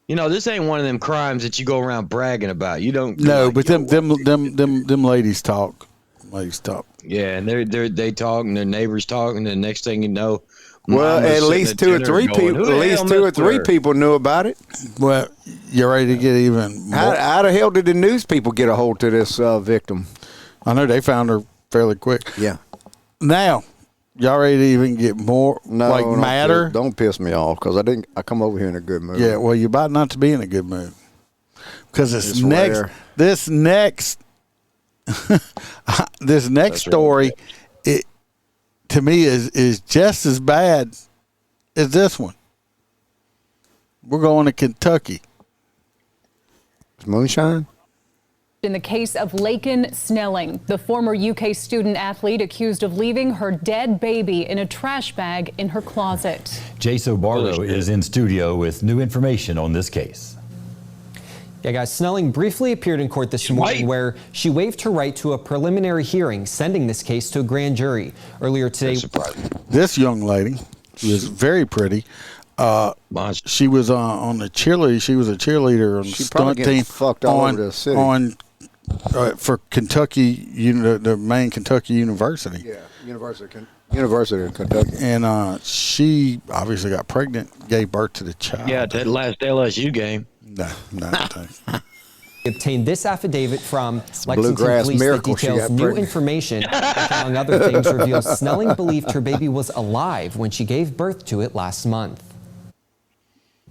This ain't one of them crimes that you go around bragging about. You don't. No, but them ladies talk. Ladies talk. Yeah, and they talk, and their neighbors talk, and the next thing you know. Well, at least two or three people knew about it. Well, you're ready to get even more. How the hell did the news people get a hold to this victim? I know they found her fairly quick. Yeah. Now, y'all ready to even get more madder? Don't piss me off because I come over here in a good mood. Yeah, well, you're about not to be in a good mood because this next story, it to me is just as bad as this one. We're going to Kentucky. It's moonshine? In the case of Laken Snelling, the former UK student athlete accused of leaving her dead baby in a trash bag in her closet. Jaso Barlow is in studio with new information on this case. Yeah, guys, Snelling briefly appeared in court this morning where she waived her right to a preliminary hearing, sending this case to a grand jury. Earlier today, this young lady was very pretty. She was on the cheerleader. She was a cheerleader on the stunt team fucked all over the city. For Kentucky, the main Kentucky University. Yeah, University of Kentucky. And she obviously got pregnant, gave birth to the child. Yeah, that last LSU game. No. obtained this affidavit from Lexington bluegrass police that miracle she details got new pregnant. information, which, among other things, reveals Snelling believed her baby was alive when she gave birth to it last month.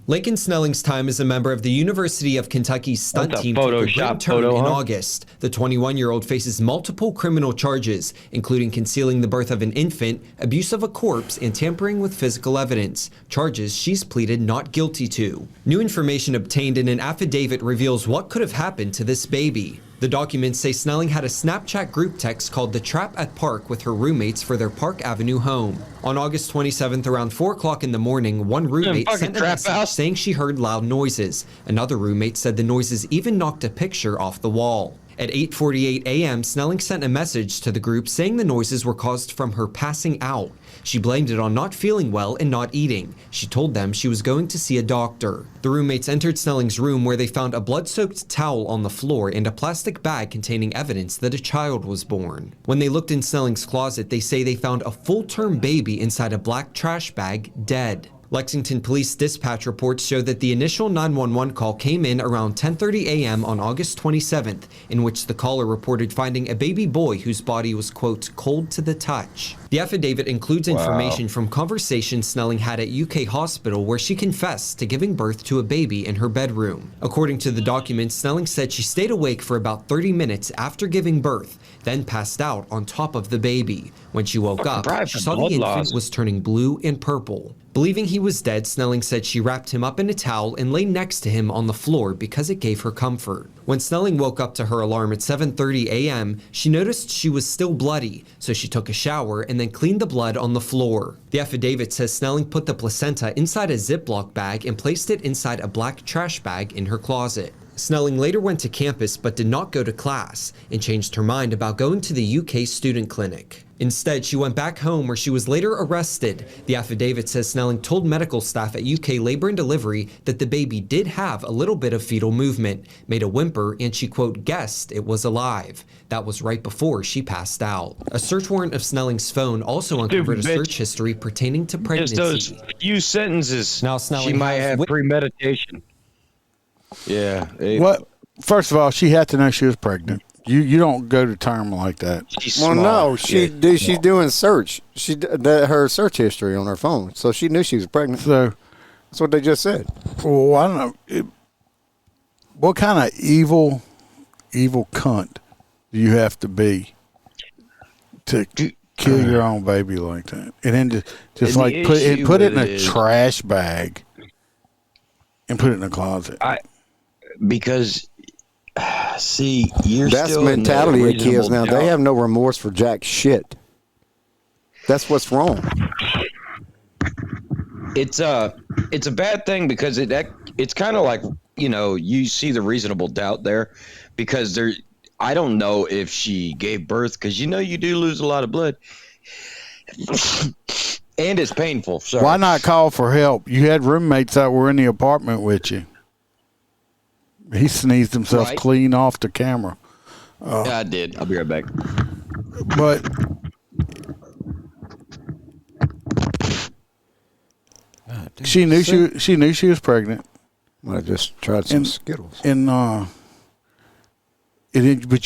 Laken Snelling's time as a member of the University of Kentucky's stunt team took a great turn in August. The 21-year-old faces multiple criminal charges, including concealing the birth of an infant, abuse of a corpse, and tampering with physical evidence, charges she's pleaded not guilty to. New information obtained in an affidavit reveals what could have happened to this baby. The documents say Snelling had a Snapchat group text called The Trap at Park with her roommates for their Park Avenue home. On August 27th, around 4 o'clock in the morning, one roommate sent a message saying she heard loud noises. Another roommate said the noises even knocked a picture off the wall. At 8:48 a.m., Snelling sent a message to the group saying the noises were caused from her passing out. She blamed it on not feeling well and not eating. She told them she was going to see a doctor. The roommates entered Snelling's room where they found a blood-soaked towel on the floor and a plastic bag containing evidence that a child was born. When they looked in Snelling's closet, they say they found a full-term baby inside a black trash bag, dead. Lexington Police dispatch reports show that the initial 911 call came in around 10:30 a.m. on August 27th, in which the caller reported finding a baby boy whose body was, quote, cold to the touch. The affidavit includes information from conversations Snelling had at UK Hospital where she confessed to giving birth to a baby in her bedroom. According to the documents, Snelling said she stayed awake for about 30 minutes after giving birth, then passed out on top of the baby. When she woke up, she saw the infant was turning blue and purple. Believing he was dead, Snelling said she wrapped him up in a towel and lay next to him on the floor because it gave her comfort. When Snelling woke up to her alarm at 7:30 a.m., she noticed she was still bloody, so she took a shower and then cleaned the blood on the floor. The affidavit says Snelling put the placenta inside a Ziploc bag and placed it inside a black trash bag in her closet. Snelling later went to campus but did not go to class and changed her mind about going to the UK student clinic. Instead, she went back home where she was later arrested. The affidavit says Snelling told medical staff at UK Labor and Delivery that the baby did have a little bit of fetal movement, made a whimper, and she, quote, guessed it was alive. That was right before she passed out. A search warrant of Snelling's phone also uncovered a search history pertaining to pregnancy. Just those few sentences, now Snelling she might have premeditation. Yeah. What? First of all, she had to know she was pregnant. You don't go to term like that. Well, no, she's doing search. Her search history on her phone, so she knew she was pregnant. So that's what they just said. Well, I don't know. What kind of evil cunt do you have to be to kill your own baby like that, and then just like put it in a trash bag and put it in a closet? Because. See, that's the mentality of kids now. They have no remorse for jack shit. That's what's wrong. It's a bad thing because it's kind of like, you see the reasonable doubt there because I don't know if she gave birth because you do lose a lot of blood and it's painful. Sorry. Why not call for help? You had roommates that were in the apartment with you. He sneezed himself clean off the camera. Yeah, I did. I'll be right back. But she knew she was pregnant. I just tried some Skittles. But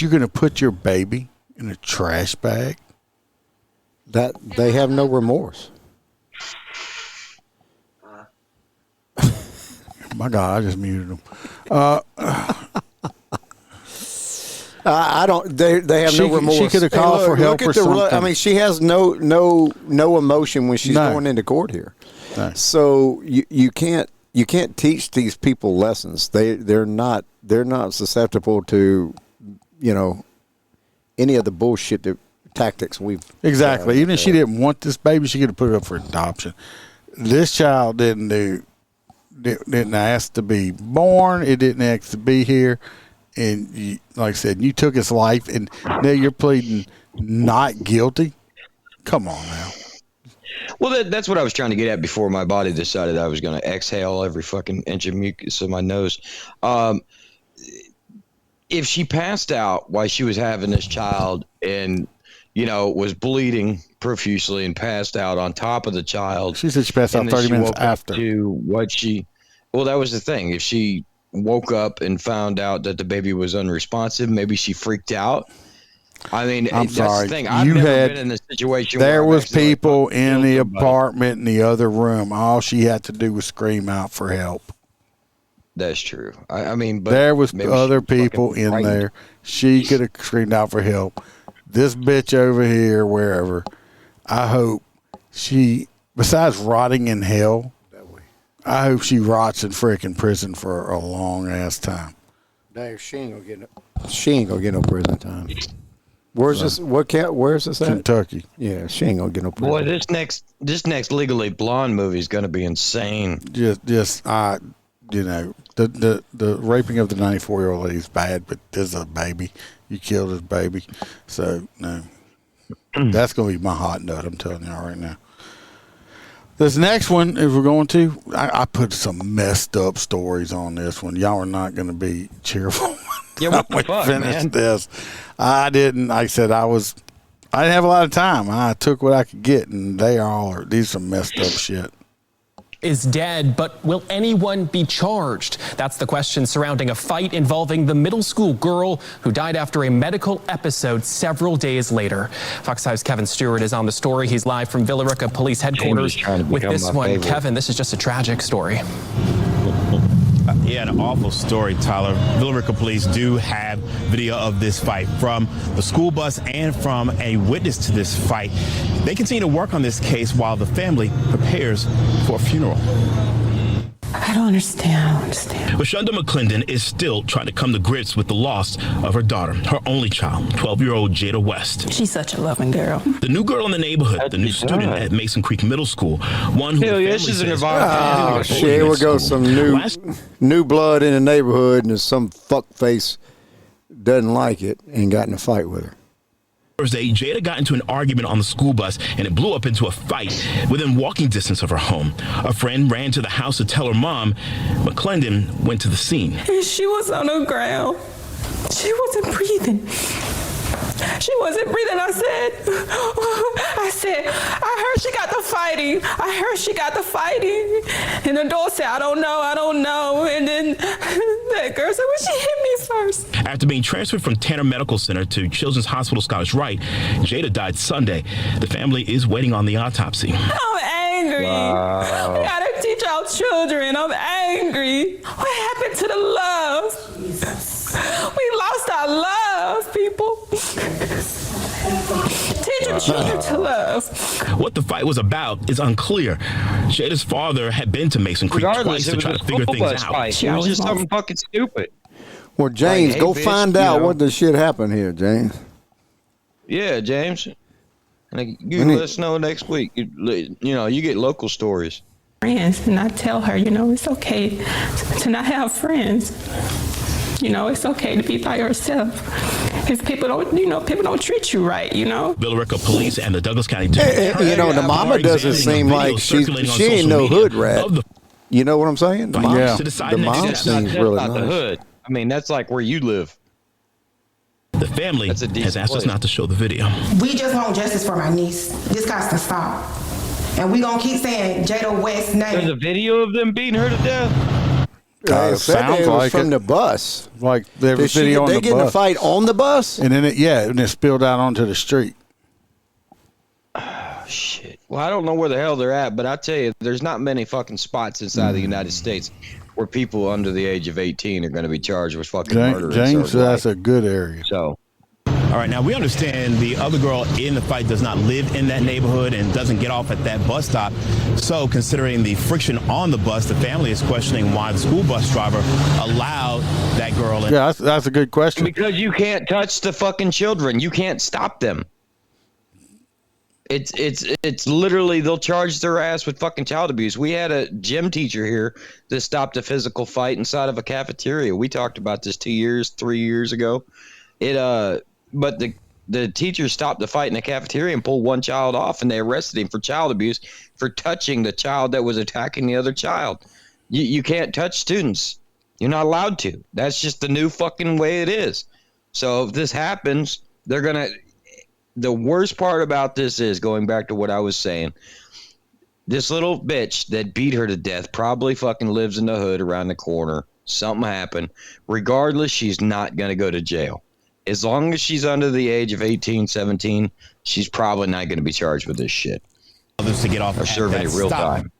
you're going to put your baby in a trash bag? That they have no remorse. My God, I just muted them. I don't. They have no remorse. She could have called for help or something. I mean, she has no emotion when she's going into court here. No. So you can't teach these people lessons. They're not susceptible to any of the bullshit tactics we've exactly. Even if she didn't want this baby, she could have put it up for adoption. This child didn't do didn't ask to be born. It didn't ask to be here. And you, like I said, you took his life, and now you're pleading not guilty. Come on now. Well, that's what I was trying to get at before my body decided I was going to exhale every fucking inch of mucus in my nose. If she passed out while she was having this child and, was bleeding profusely and passed out on top of the child. She said she passed out 30 minutes after. Well, that was the thing. If she woke up and found out that the baby was unresponsive, maybe she freaked out. I mean, I'm that's sorry. the thing. I've never been in a situation there where was people in the apartment in the other room. All she had to do was scream out for help. That's true. I mean, but there was other people in there. She could have screamed out for help. This bitch over here, wherever, I hope she, besides rotting in hell, I hope she rots in freaking prison for a long ass time. No, she ain't gonna get no prison time. Where's this? Where's this at? Kentucky. Yeah, she ain't gonna get no prison. Boy, this next Legally Blonde movie is gonna be insane. The raping of the 94-year-old lady is bad, but this is a baby. You killed his baby, so no, that's gonna be my hot nut. I'm telling y'all right now. This next one, if we're going to, I put some messed up stories on this one. Y'all are not going to be cheerful. Yeah, what the fuck, man? This. I didn't. I said I didn't have a lot of time. I took what I could get, and these are some messed up shit. Is dead, but will anyone be charged? That's the question surrounding a fight involving the middle school girl who died after a medical episode several days later. Fox 5's Kevin Stewart is on the story. He's live from Villa Rica Police Headquarters with this one. Favorite. Kevin, this is just a tragic story. Yeah, an awful story, Tyler. Villa Rica Police do have video of this fight from the school bus and from a witness to this fight. They continue to work on this case while the family prepares for a funeral. I don't understand. Rashonda McClendon is still trying to come to grips with the loss of her daughter, her only child, 12-year-old Jada West. She's such a loving girl. The new girl in the neighborhood, the new student at Mason Creek Middle School, one who here we go, some new blood in the neighborhood, and some fuckface doesn't like it and got in a fight with her. Thursday, Jada got into an argument on the school bus, and it blew up into a fight within walking distance of her home. A friend ran to the house to tell her mom. McClendon went to the scene. She was on the ground. She wasn't breathing. I said, I heard she got the fighting. And the dog said, I don't know. And then that girl said, well, she hit me first. After being transferred from Tanner Medical Center to Children's Hospital Scottish Rite, Jada died Sunday. The family is waiting on the autopsy. I'm angry. Wow. We gotta teach our children. I'm angry. What happened to the love? Jesus. We lost our love, people. Teach your children to love. What the fight was about is unclear. Jada's father had been to Mason Creek twice to try to figure things out. It was just something fucking stupid. Well, James, go find out what the shit happened here, James. Yeah, James. And you let us know next week. You get local stories. Friends, and I tell her, it's okay to not have friends. It's okay to be by yourself. If people don't treat you right, Villa Rica Police and the Douglas County the mama doesn't seem like she ain't no hood rat. You know what I'm saying? The mom seems really nice. The hood. I mean, that's like where you live. The family has asked us not to show the video. We just want justice for my niece. This got to stop. And we gonna keep saying Jada West's name. There's a video of them beating her to death. Sounds like from the bus. Like there was video on the bus. They get in a fight on the bus, and then it spilled out onto the street. Oh, shit. Well, I don't know where the hell they're at, but I tell you, there's not many fucking spots inside the United States where people under the age of 18 are going to be charged with fucking murder. James said that's a good area. So. All right, now we understand the other girl in the fight does not live in that neighborhood and doesn't get off at that bus stop. So considering the friction on the bus, the family is questioning why the school bus driver allowed that girl in. Yeah, that's a good question. Because you can't touch the fucking children. You can't stop them. It's literally they'll charge their ass with fucking child abuse. We had a gym teacher here that stopped a physical fight inside of a cafeteria. We talked about this 3 years ago. But the teacher stopped the fight in the cafeteria and pulled one child off, and they arrested him for child abuse for touching the child that was attacking the other child. You can't touch students. You're not allowed to. That's just the new fucking way it is. So if this happens, they're gonna. The worst part about this is, going back to what I was saying, this little bitch that beat her to death probably fucking lives in the hood around the corner. Something happened. Regardless, she's not going to go to jail. As long as she's under the age of 18, 17, she's probably not going to be charged with this shit. Others to get off or serving it real time.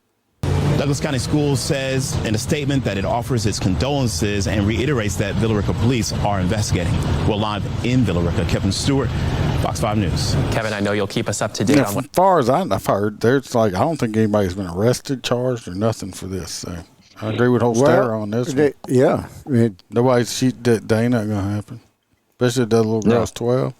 Douglas County Schools says in a statement that it offers its condolences and reiterates that Villa Rica police are investigating. We're live in Villa Rica. Kevin Stewart, Fox 5 News. Kevin, I know you'll keep us up to date on what. As far as I've heard, there's I don't think anybody's been arrested, charged, or nothing for this. So I agree with Holster on this one. Yeah. Nobody's that ain't not gonna happen. Especially the little girl's 12.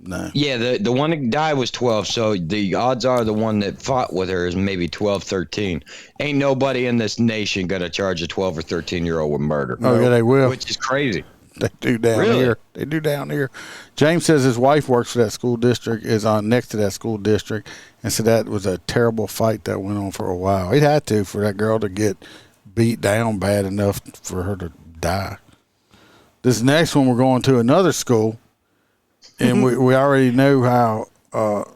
No. Yeah, the one that died was 12, so the odds are the one that fought with her is maybe 12, 13. Ain't nobody in this nation going to charge a 12 or 13-year-old with murder. Oh, yeah, they will. Which is crazy. They do down here. They do down here. James says his wife works for that school district, is on next to that school district, and so that was a terrible fight that went on for a while. It had to for that girl to get beat down bad enough for her to die. This next one, we're going to another school. And we already know how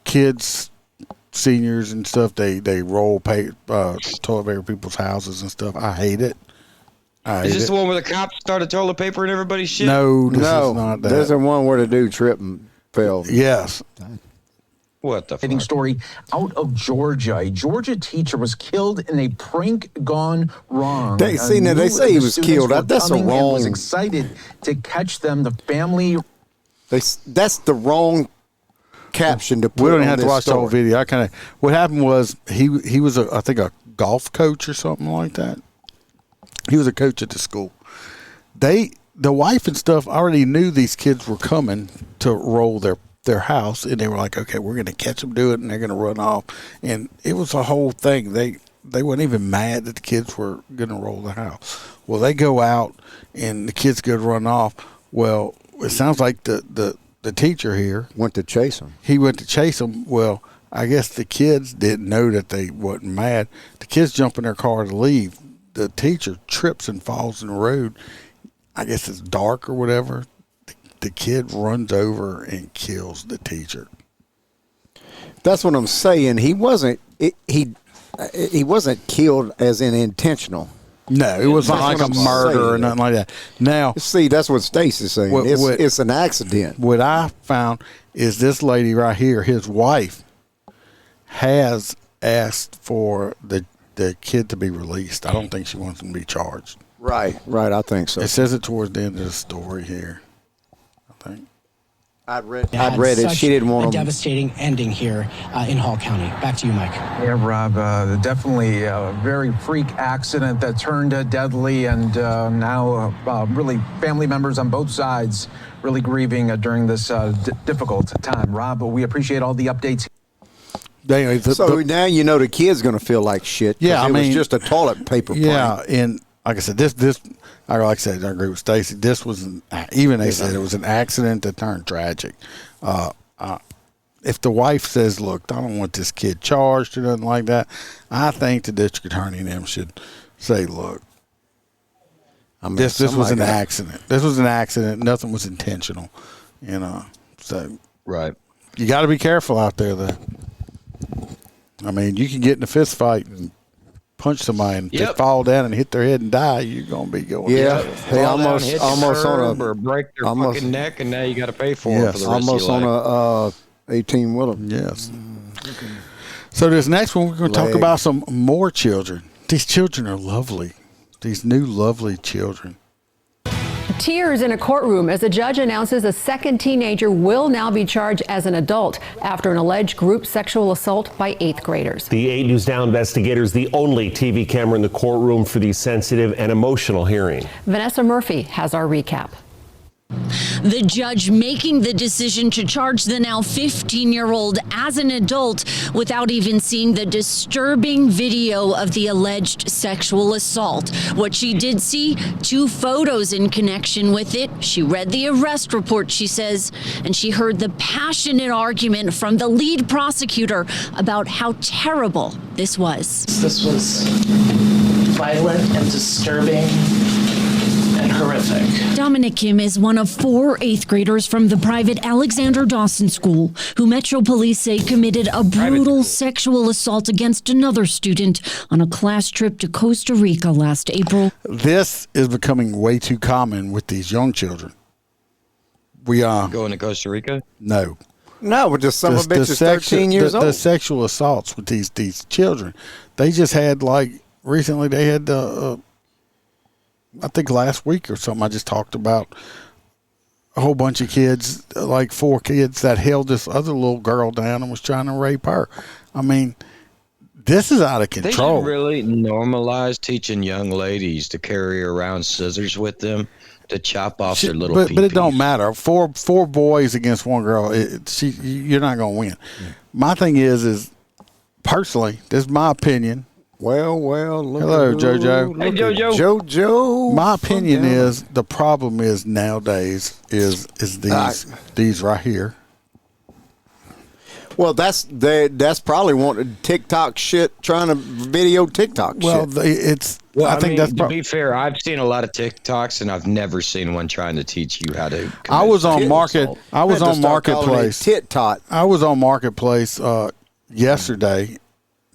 kids, seniors and stuff, they roll toilet paper people's houses and stuff. I hate it. Is this the one where the cops started toilet paper in everybody's shit? No, this is not that. This is the one where the dude tripped and fell. Yes. What the fuck? Story out of Georgia. A Georgia teacher was killed in a prank gone wrong. They say he was killed. That's a wrong. Was excited to catch them. The family. That's the wrong caption to put. We don't on have to this watch story. the whole video. What happened was he was I think a golf coach or something like that. He was a coach at the school. The wife and stuff already knew these kids were coming to roll their house, and they were like, okay, we're going to catch them do it, and they're going to run off. And it was a whole thing. They weren't even mad that the kids were going to roll the house. Well, they go out, and the kids go to run off. Well, it sounds like the teacher here went to chase them. He went to chase them. Well, I guess the kids didn't know that they wasn't mad. The kids jump in their car to leave. The teacher trips and falls in the road. I guess it's dark or whatever. The kid runs over and kills the teacher. That's what I'm saying. He wasn't killed as in intentional. No, it wasn't like a murder or nothing like that. Now, see, that's what Stacey's saying. It's an accident. What I found is this lady right here, his wife, has asked for the kid to be released. I don't think she wants him to be charged. Right. I think so. It says it towards the end of the story here. I think. I'd read it. She didn't want a devastating ending here in Hall County. Back to you, Mike. Yeah, Rob, definitely a very freak accident that turned deadly, and now really family members on both sides really grieving during this difficult time. Rob, we appreciate all the updates. So now you know the kid's going to feel like shit. Yeah, it was just a toilet paper prank. Yeah, and like I said, I agree with Stacey. This was they said it was an accident that turned tragic. If the wife says, "Look, I don't want this kid charged or nothing like that," I think the district attorney and them should say, "Look, this was an accident. This was an accident. Nothing was intentional." So right. You got to be careful out there, though. I mean, you can get in a fist fight and punch somebody and they fall down and hit their head and die. You're gonna be going. Yeah, hey, almost on or break their fucking neck, and now you got to pay for it for the rest almost of your life. on a 18-wheeler. Yes. So this next one, we're going to talk about some more children. These children are lovely. These new lovely children. Tears in a courtroom as a judge announces a second teenager will now be charged as an adult after an alleged group sexual assault by 8th graders. The 8 News Now investigators, the only TV camera in the courtroom for the sensitive and emotional hearing. Vanessa Murphy has our recap. The judge making the decision to charge the now 15-year-old as an adult without even seeing the disturbing video of the alleged sexual assault. What she did see, 2 photos in connection with it. She read the arrest report, she says, and she heard the passionate argument from the lead prosecutor about how terrible this was. This was violent and disturbing and horrific. Dominic Kim is one of 4 8th graders from the private Alexander Dawson School who Metro Police say committed a brutal sexual assault against another student on a class trip to Costa Rica last April. This is becoming way too common with these young children. We are going to Costa Rica. No, but just some of bitches 13 years old. The sexual assaults with these children. They just had recently. They had I think last week or something. I just talked about a whole bunch of kids, like 4 kids that held this other little girl down and was trying to rape her. I mean, this is out of control. They should really normalize teaching young ladies to carry around scissors with them to chop off their little but it peepees. don't matter. Four boys against 1 girl. You're not going to win. My thing is personally, this is my opinion. Well. Hello, JoJo. Hey, JoJo. JoJo. My opinion is the problem is nowadays is these right here. Well, that's probably wanting TikTok shit, trying to video TikTok shit. Well, I think that's to be fair, I've seen a lot of TikToks and I've never seen one trying to teach you how to. I was on Marketplace. I was on Marketplace yesterday,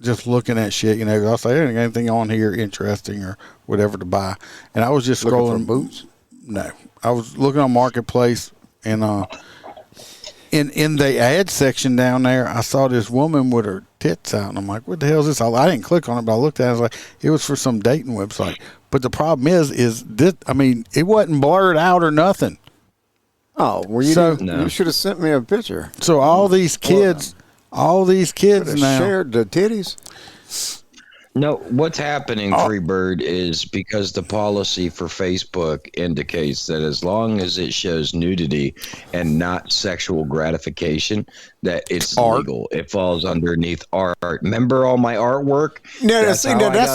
just looking at shit. You know, I was like, "There ain't anything on here interesting or whatever to buy," and I was just scrolling. For boots? No, I was looking on Marketplace and in the ad section down there, I saw this woman with her tits out, and I'm like, what the hell is this? I didn't click on it, but I looked at it, I was like, it was for some dating website. But the problem is this, I mean, it wasn't blurred out or nothing. Oh, well, you should have sent me a picture. So all these kids now shared the titties. No, what's happening, Freebird, is because the policy for Facebook indicates that as long as it shows nudity and not sexual gratification, that it's legal. It falls underneath art. Remember all my artwork? No, that's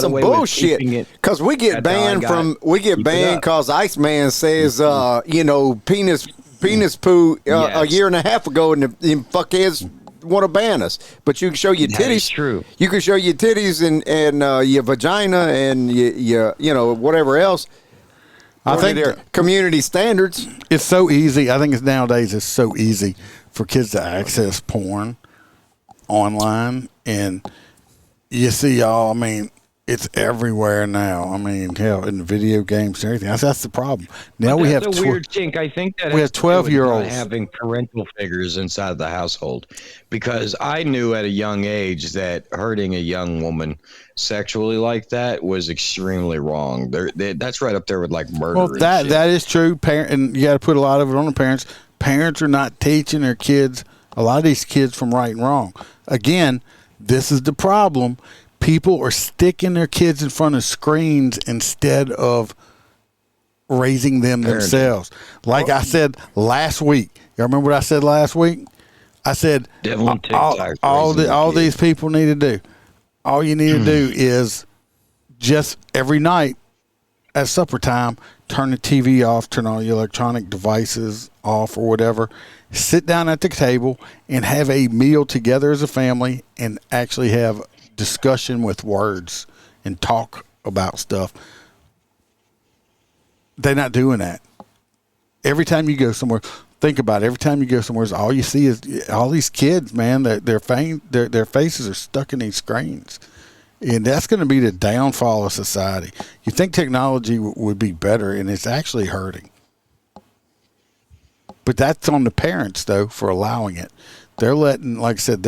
some bullshit. Because we get banned because Iceman says, penis poo a year and a half ago, and the fuckheads want to ban us, but you can show your titties. That is true. You can show your titties and your vagina and your whatever else. I think they're community standards. It's so easy. I think nowadays it's so easy for kids to access porn online, and you see I mean, it's everywhere now. I mean, hell, in the video games and everything. That's the problem. Now we have a weird kink. I think that we have 12-year-olds having parental figures inside the household, because I knew at a young age that hurting a young woman sexually like that was extremely wrong. That's right up there with like murder. Well, that is true. And you got to put a lot of it on the parents. Parents are not teaching their kids, a lot of these kids, from right and wrong. Again, this is the problem. People are sticking their kids in front of screens instead of raising them themselves. Like I said last week. You remember what I said last week? I said all these people need to do. All you need to do is just every night at supper time, turn the TV off, turn all your electronic devices off or whatever. Sit down at the table and have a meal together as a family and actually have discussion with words and talk about stuff. They're not doing that. Every time you go somewhere, think about it. Every time you go somewhere, all you see is all these kids, man. Their faces are stuck in these screens, and that's going to be the downfall of society. You think technology would be better, and it's actually hurting. But that's on the parents, though, for allowing it. They're letting, like I said,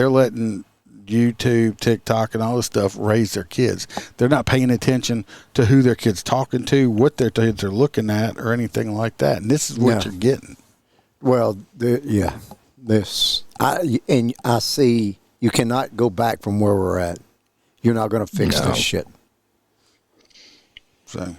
YouTube, TikTok, and all this stuff raise their kids. They're not paying attention to who their kids talking to, what their kids are looking at, or anything like that. And this is what you're getting. Well, I see you cannot go back from where we're at. You're not going to fix this shit. So,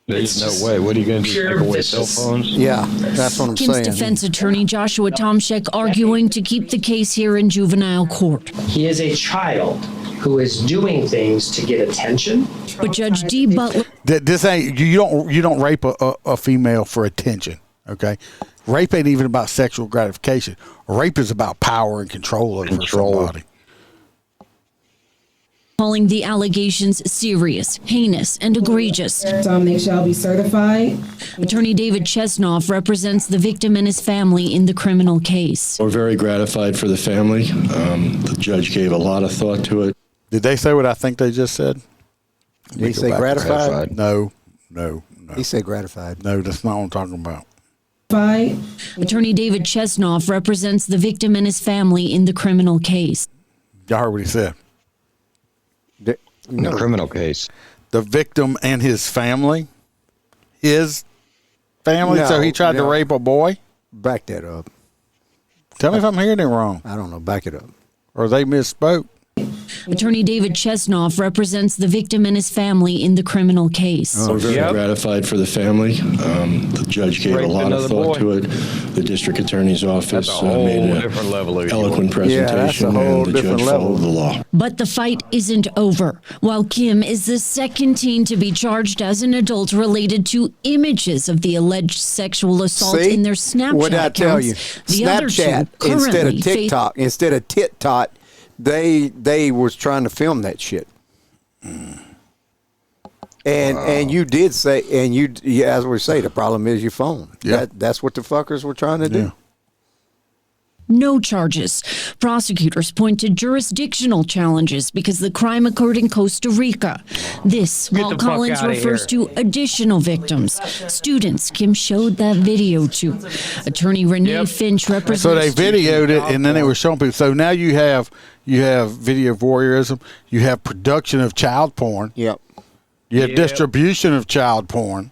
There's no way. What are you going to do? Take away cell phones? Yeah, that's what I'm Kim's saying. defense attorney Joshua Tomczyk arguing to keep the case here in juvenile court. He is a child who is doing things to get attention. But Judge D. Butler. This ain't you don't rape a female for attention. Okay, rape ain't even about sexual gratification. Rape is about power and control over somebody. Calling the allegations serious, heinous, and egregious. They shall be certified. Attorney David Chesnoff represents the victim and his family in the criminal case. We're very gratified for the family. The judge gave a lot of thought to it. Did they say what I think they just said? Did he say gratified? No. He said gratified. No, that's not what I'm talking about. Attorney David Chesnoff represents the victim and his family in the criminal case. Y'all heard what he said. In the criminal case. The victim and his family? His family? So he tried to rape a boy? Back that up. Tell me if I'm hearing it wrong. I don't know. Back it up. Or they misspoke. Attorney David Chesnoff represents the victim and his family in the criminal case. We're very gratified for the family. The judge gave a lot of thought to it. The district attorney's office made an eloquent presentation, and the judge followed the law. But the fight isn't over. While Kim is the second teen to be charged as an adult related to images of the alleged sexual assault in their Snapchat what did I tell you? accounts, the other two Snapchat, instead currently of TikTok, instead of TikTok, they was trying to film that shit. And you did say, and you as we say, the problem is your phone. Yeah. That's what the fuckers were trying to do. Yeah. No charges. Prosecutors point to jurisdictional challenges because the crime occurred in Costa Rica. This, while Collins refers to additional victims, students Kim showed that video to. Attorney Renee Finch represents. So they videoed it and then they were showing people. So now you have video voyeurism. You have production of child porn. Yep. You have distribution of child porn.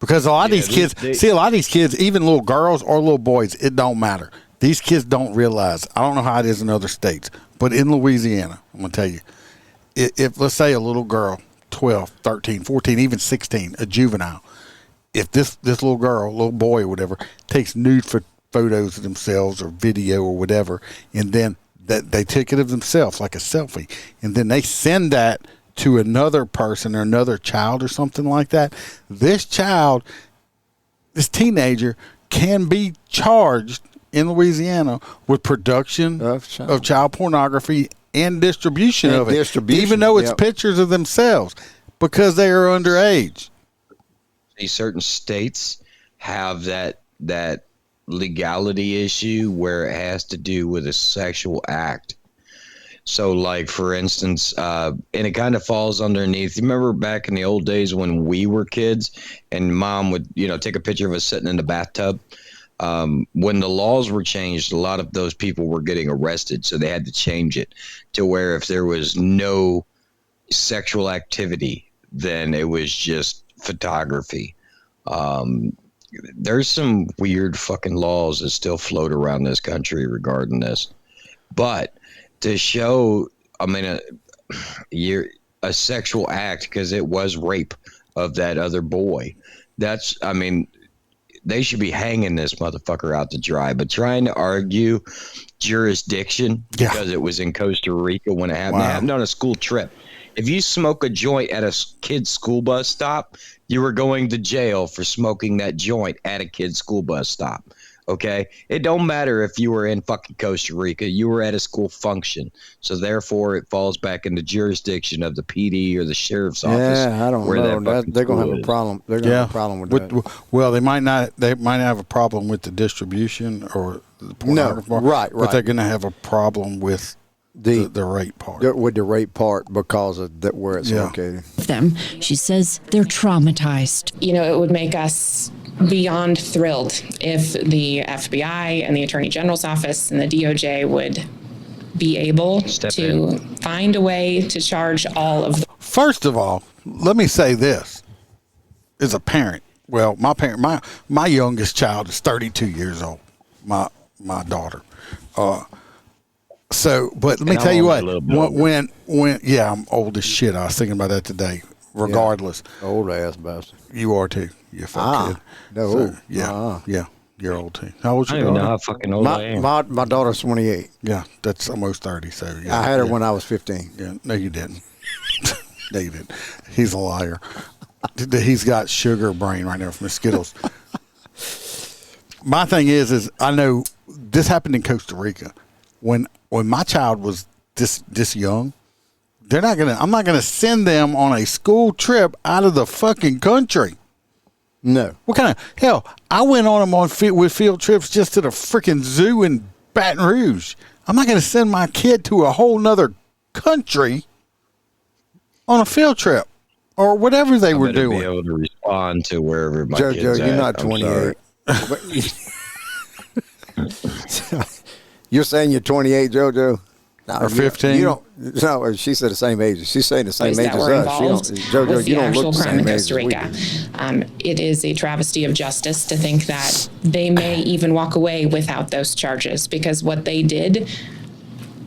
Because a lot of these kids, even little girls or little boys, it don't matter. These kids don't realize. I don't know how it is in other states, but in Louisiana, I'm going to tell you, if let's say a little girl, 12, 13, 14, even 16, a juvenile, if this little girl, little boy or whatever, takes nude photos of themselves or video or whatever, and then that they take it of themselves like a selfie, and then they send that to another person or another child or something like that, this teenager can be charged in Louisiana with production of child pornography and distribution of it, even though it's pictures of themselves, because they are underage. Certain states have that legality issue where it has to do with a sexual act. So, like, for instance, and it kind of falls underneath. You remember back in the old days when we were kids and mom would, take a picture of us sitting in the bathtub? When the laws were changed, a lot of those people were getting arrested. So they had to change it to where if there was no sexual activity, then it was just photography. There's some weird fucking laws that still float around this country regarding this. But to show, a sexual act, because it was rape of that other boy. They should be hanging this motherfucker out to dry. But trying to argue jurisdiction because it was in Costa Rica when it happened, it happened on a school trip. If you smoke a joint at a kid's school bus stop, you were going to jail for smoking that joint at a kid's school bus stop. Okay, it don't matter if you were in fucking Costa Rica, you were at a school function. So therefore it falls back in the jurisdiction of the PD or the sheriff's office. Yeah, I don't know. They're going to have a problem. They're going to have a problem with that. Well, they might have a problem with the distribution or the pornography part, right. But they're going to have a problem with the rape part. With the rape part because of where it's located. Them, she says they're traumatized. It would make us beyond thrilled if the FBI and the Attorney General's office and the DOJ would be able to find a way to charge all of them. First of all, let me say this. As a parent, well, my youngest child is 32 years old, my daughter. So, but let me tell you what, when I'm old as shit. I was thinking about that today. regardless. Yeah. Old ass bastard. You are too. You fuck kid. No. So, yeah. You're old too. How old's your I don't daughter? know how fucking old I am. My daughter's 28. Yeah, that's almost 30. So yeah, I had her when I was 15. Yeah, no, you didn't. No, you didn't. He's a liar. He's got sugar brain right now from the Skittles. My thing is I know this happened in Costa Rica. When my child was this young, I'm not gonna send them on a school trip out of the fucking country. No. What kind of hell? I went on them with field trips just to the freaking zoo in Baton Rouge. I'm not gonna send my kid to a whole nother country on a field trip or whatever they were doing. Be able to respond to wherever my JoJo, kid's you're at. not 28. You're saying you're 28, JoJo? No, or 15? You don't. No, she said the same age. She's saying the same age as us. JoJo, with the actual crime in Costa Rica. It is a travesty of justice to think that they may even walk away without those charges, because what they did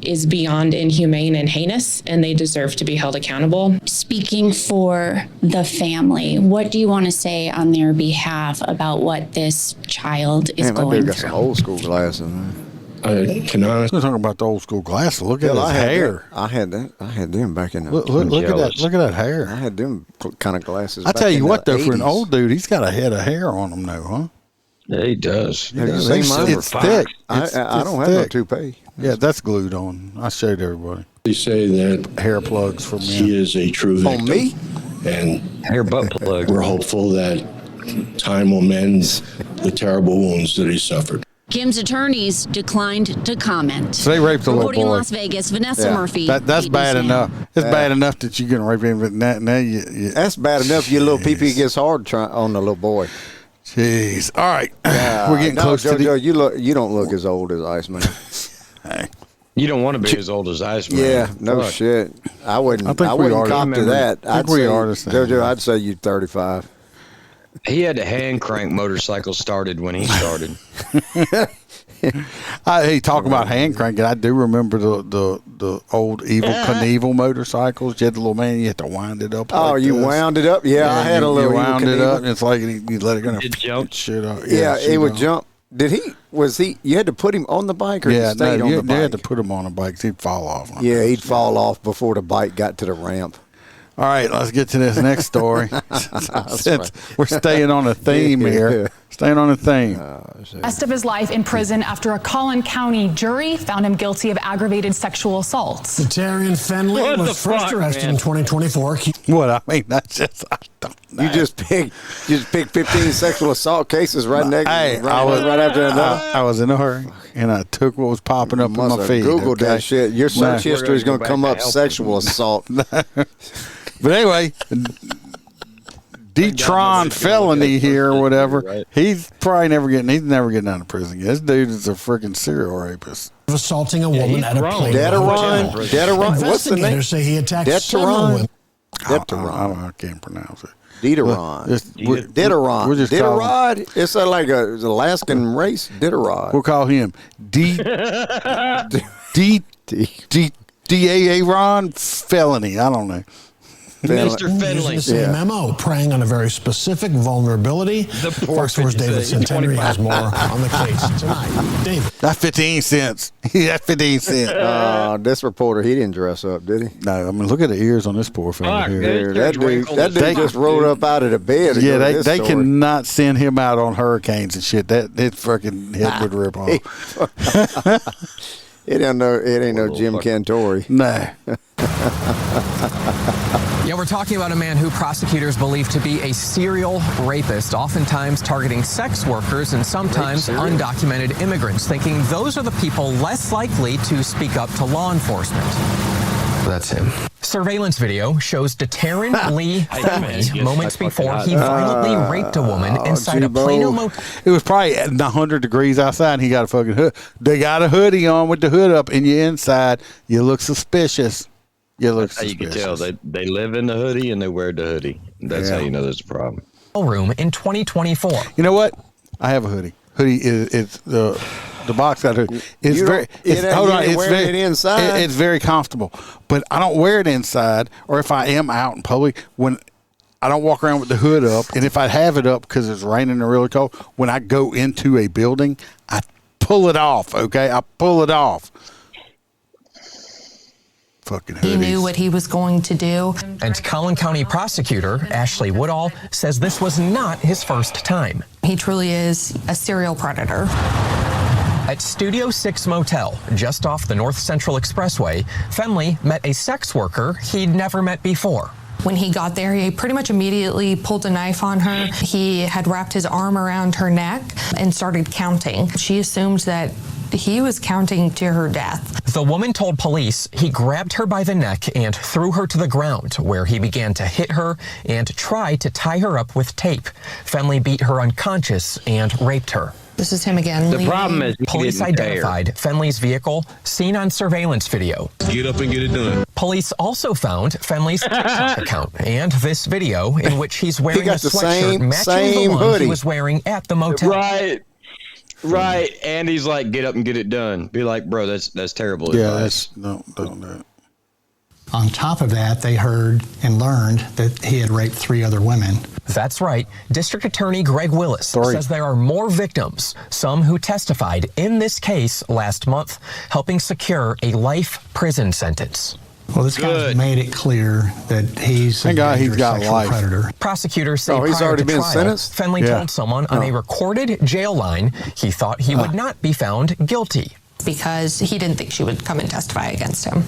is beyond inhumane and heinous, and they deserve to be held accountable. Speaking for the family, what do you want to say on their behalf about what this child is going through? through? Got some old school glasses, man. We're talking about the old school glasses. Look at his hair. I had them back in the. Look at that. Look at that hair. I had them kind of glasses. I tell you what, though, 80s. for an old dude, he's got a head of hair on him, though, huh? Yeah, he does. Have you seen mine? It's thick. I don't have no toupee. Yeah, that's glued on. I showed everybody. They say that hair plugs for men. He is a true victim. On me? And hair butt plug. We're hopeful that time will mend the terrible wounds that he suffered. Kim's attorneys declined to comment. So they raped a little Reporting in boy. Las Vegas, Vanessa Murphy. That's bad enough. It's bad enough that you can rape him, but now you That's bad enough. Your little pee-pee gets hard on the little boy. Jeez. All right. We're getting close to the... You don't look as old as Iceman. Hey. You don't want to be as old as Iceman. Yeah, no shit. I wouldn't cop to that. I think we are the same. JoJo, I'd say you're 35. He had a hand crank motorcycle started when he started. Hey, talk about hand cranking. I do remember the old Evil Knievel motorcycles. You had the little man, you had to wind it up. Oh, you wound it up? Yeah, I had a little. You wound it up, and it's like you let it go. It jumped. Shit up. Yeah, it would jump. Was he? You had to put him on the bike, or he stayed on the bike? You had to put him on a bike. He'd fall off. Yeah, he'd fall off before the bike got to the ramp. All right, let's get to this next story. Since we're staying on a theme here. Staying on a theme. Rest of his life in prison after a Collin County jury found him guilty of aggravated sexual assaults. Darian Fenley was first arrested in 2024. What I mean, that's just I don't know. You just pick 15 sexual assault cases right next. Hey, right after another. I was in a hurry, and I took what was popping up in my feed. Googled that shit. Your search history is going to come up sexual assault. But anyway, Detron felony here or whatever. Right. He's never getting out of prison. This dude is a freaking serial rapist. Assaulting a woman at a plane. Deteron. What's the name? Investigators say he attacked several women. I can't pronounce it. Diderot. Diderot. It's like an Alaskan race. Diderot. We'll call him D-A-A-Ron felony. I don't know. Mr. Finley. The same MO, preying on a very specific vulnerability. Fox 4's David Centenary has more on the case tonight. David. That's 15 cents. That's 15 cents. This reporter, he didn't dress up, did he? No, I mean, look at the ears on this poor fella here. That dude just rolled up out of the bed. Yeah, they cannot send him out on hurricanes and shit. His fucking head would rip off. It ain't no Jim Cantori. No. Yeah, we're talking about a man who prosecutors believe to be a serial rapist, oftentimes targeting sex workers and sometimes undocumented immigrants, thinking those are the people less likely to speak up to law enforcement. That's him. Surveillance video shows Deterrent Lee Finley moments before he violently raped a woman inside a Plano motel. It was probably 100 degrees outside and he got a fucking hood. They got a hoodie on with the hood up and you're inside. You look suspicious. That's how you can tell. They live in the hoodie and they wear the hoodie. That's how you know there's a problem. Room in 2024. You know what? I have a hoodie. Hoodie is the box got hoodie. It's very. It inside. It's very comfortable, but I don't wear it inside. Or if I am out in public, when I don't walk around with the hood up. And if I have it up because it's raining or really cold, when I go into a building, I pull it off, okay? I pull it off. Fucking hoodies. He knew what he was going to do. And Collin County prosecutor Ashley Woodall says this was not his first time. He truly is a serial predator. At Studio 6 Motel, just off the North Central Expressway, Fenley met a sex worker he'd never met before. When he got there, he pretty much immediately pulled a knife on her. He had wrapped his arm around her neck and started counting. She assumed that he was counting to her death. The woman told police he grabbed her by the neck and threw her to the ground, where he began to hit her and try to tie her up with tape. Fenley beat her unconscious and raped her. This is him again. The problem is police identified Fenley's vehicle seen on surveillance video. Get up and get it done. Police also found Fenley's TikTok account and this video in which he's wearing a sweatshirt matching the one hoodie he was wearing at the motel. Right. And he's like, get up and get it done. Be like, bro, that's terrible advice. Don't do it. On top of that, they heard and learned that he had raped 3 other women. That's right. District Attorney Greg Willis says there are more victims, some who testified in this case last month, helping secure a life prison sentence. Well, this guy's made it clear that he's a dangerous sexual predator. Prosecutors say he's prior already to been trial, sentenced? Fenley told someone on a recorded jail line he thought he would not be found guilty. Because he didn't think she would come and testify against him.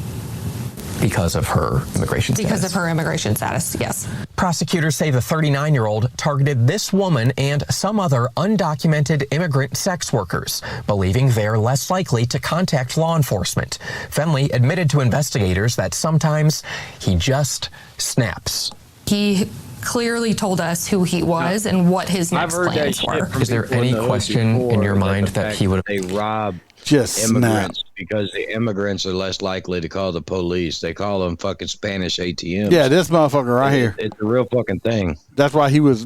Because of her immigration status. Because of her immigration status, yes. Prosecutors say the 39-year-old targeted this woman and some other undocumented immigrant sex workers, believing they're less likely to contact law enforcement. Fenley admitted to investigators that sometimes he just snaps. He clearly told us who he was and what his next plans were. Is there any question in your mind that he would have robbed just immigrants because the immigrants are less likely to call the police? They call them fucking Spanish ATMs. Yeah, this motherfucker right here. It's a real fucking thing. That's why he was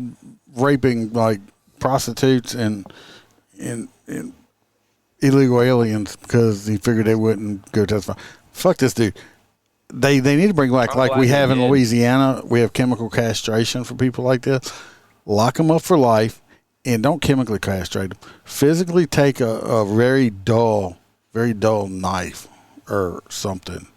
raping like prostitutes and illegal aliens, because he figured they wouldn't go testify. Fuck this dude. They need to bring back, like we have in Louisiana, we have chemical castration for people like this. Lock them up for life. And don't chemically castrate them. Physically take a very dull knife or something.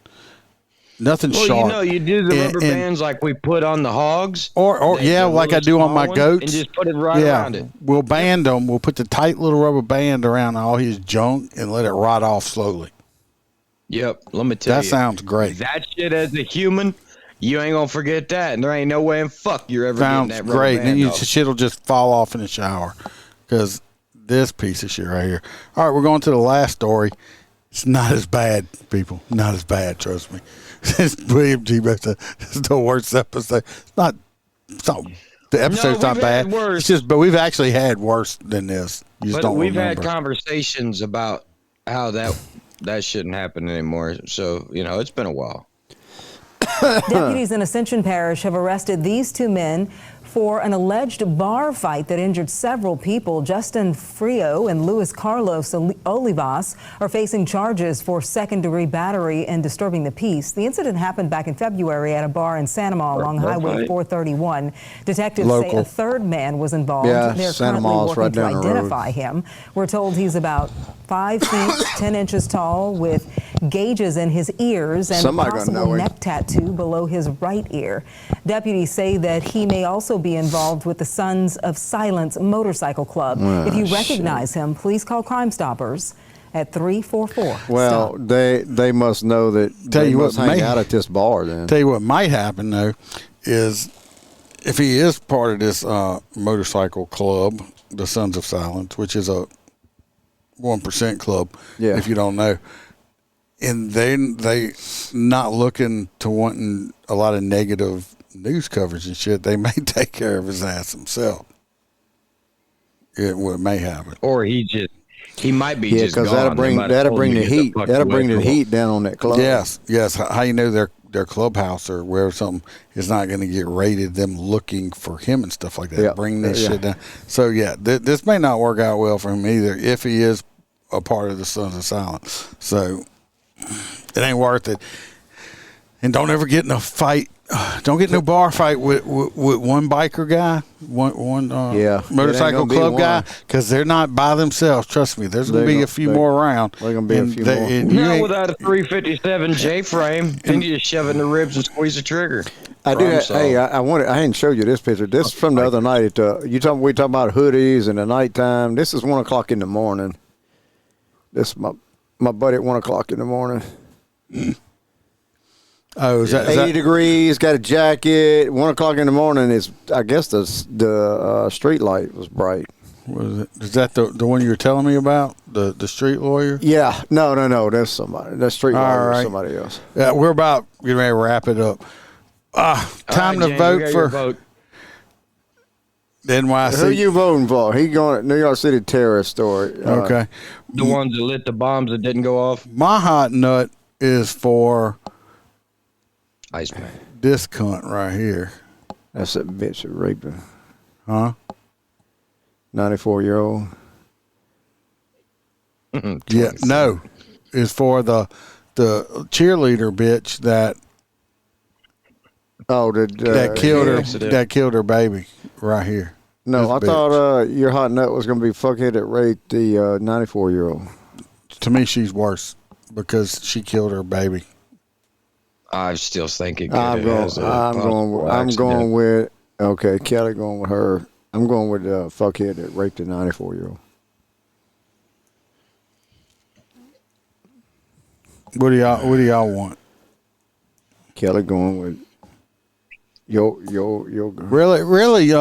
Nothing sharp. You do the rubber bands like we put on the hogs. Or like I do on my goats. And just put it right around it. We'll band them. We'll put the tight little rubber band around all his junk and let it rot off slowly. Yep. Let me tell you. That sounds great. That shit as a human, you ain't gonna forget that, and there ain't no way in fuck you're ever getting that rubber great. band And then off. shit'll just fall off in the shower, because this piece of shit right here. All right, we're going to the last story. It's not as bad, people. Not as bad. Trust me. It's William G. Best. It's the worst episode. It's not. The episode's not bad. It's just, but we've actually had worse than this. You just don't remember. Had conversations about how that shouldn't happen anymore. So it's been a while. Deputies in Ascension Parish have arrested these 2 men for an alleged bar fight that injured several people. Justin Frio and Luis Carlos Olivas are facing charges for second-degree battery and disturbing the peace. The incident happened back in February at a bar in Sanama along Highway 431. Detectives say a third man was involved. Yeah, they're currently working to identify him. We're told he's about 5 feet 10 inches tall, with gauges in his ears and a possible neck tattoo below his right ear. Deputies say that he may also be involved with the Sons of Silence motorcycle club. If you recognize him, please call Crime Stoppers at 344. Well, they must know that they must hang out at this bar then. Tell you what might happen, though, is if he is part of this motorcycle club, the Sons of Silence, which is a 1% club, if you don't know, and they not looking to wanting a lot of negative news coverage and shit, they may take care of his ass himself. It may happen, or he might be just gone. that'll bring the heat. That'll bring the heat down on that club. Yes. How you know their clubhouse or where something is not going to get raided? Them looking for him and stuff like that. Yeah. Bring this shit down. So this may not work out well for him either if he is a part of the Sons of Silence. So it ain't worth it. And don't ever get in a fight don't get no bar fight with one biker guy, one motorcycle club guy, because they're not by themselves. Trust me, there's going to be a few more around. There's going to be a few more. Not without a 357 J frame. Then you just shove it in the ribs and squeeze the trigger. I do. Hey, I didn't show you this picture. This is from the other night. We talking about hoodies in the nighttime. This is 1 o'clock in the morning. This is my buddy at 1 o'clock in the morning. Oh, is that 80 degrees? Got a jacket. 1 o'clock in the morning is. I guess the street light was bright. Was it? Is that the one you were telling me about? The street lawyer? Yeah. No. That's somebody. That street lawyer is somebody else. Yeah, we're about getting ready to wrap it up. Time to vote for vote. NYC. Who you voting for? He going New York City terrorist story. Okay. The ones that lit the bombs that didn't go off. My hot nut is for Iceman. This cunt right here. That's a bitch that raped her. Huh? 94-year-old. Yeah, no. It's for the cheerleader bitch that killed her baby right here. No, this I thought your hot nut was going to be fuckhead that raped the 94-year-old. To me, she's worse because she killed her baby. I'm still thinking. I'm going with Kelly going with her. I'm going with the fuckhead that raped the 94-year-old. What do y'all want? Kelly going with yo. Really,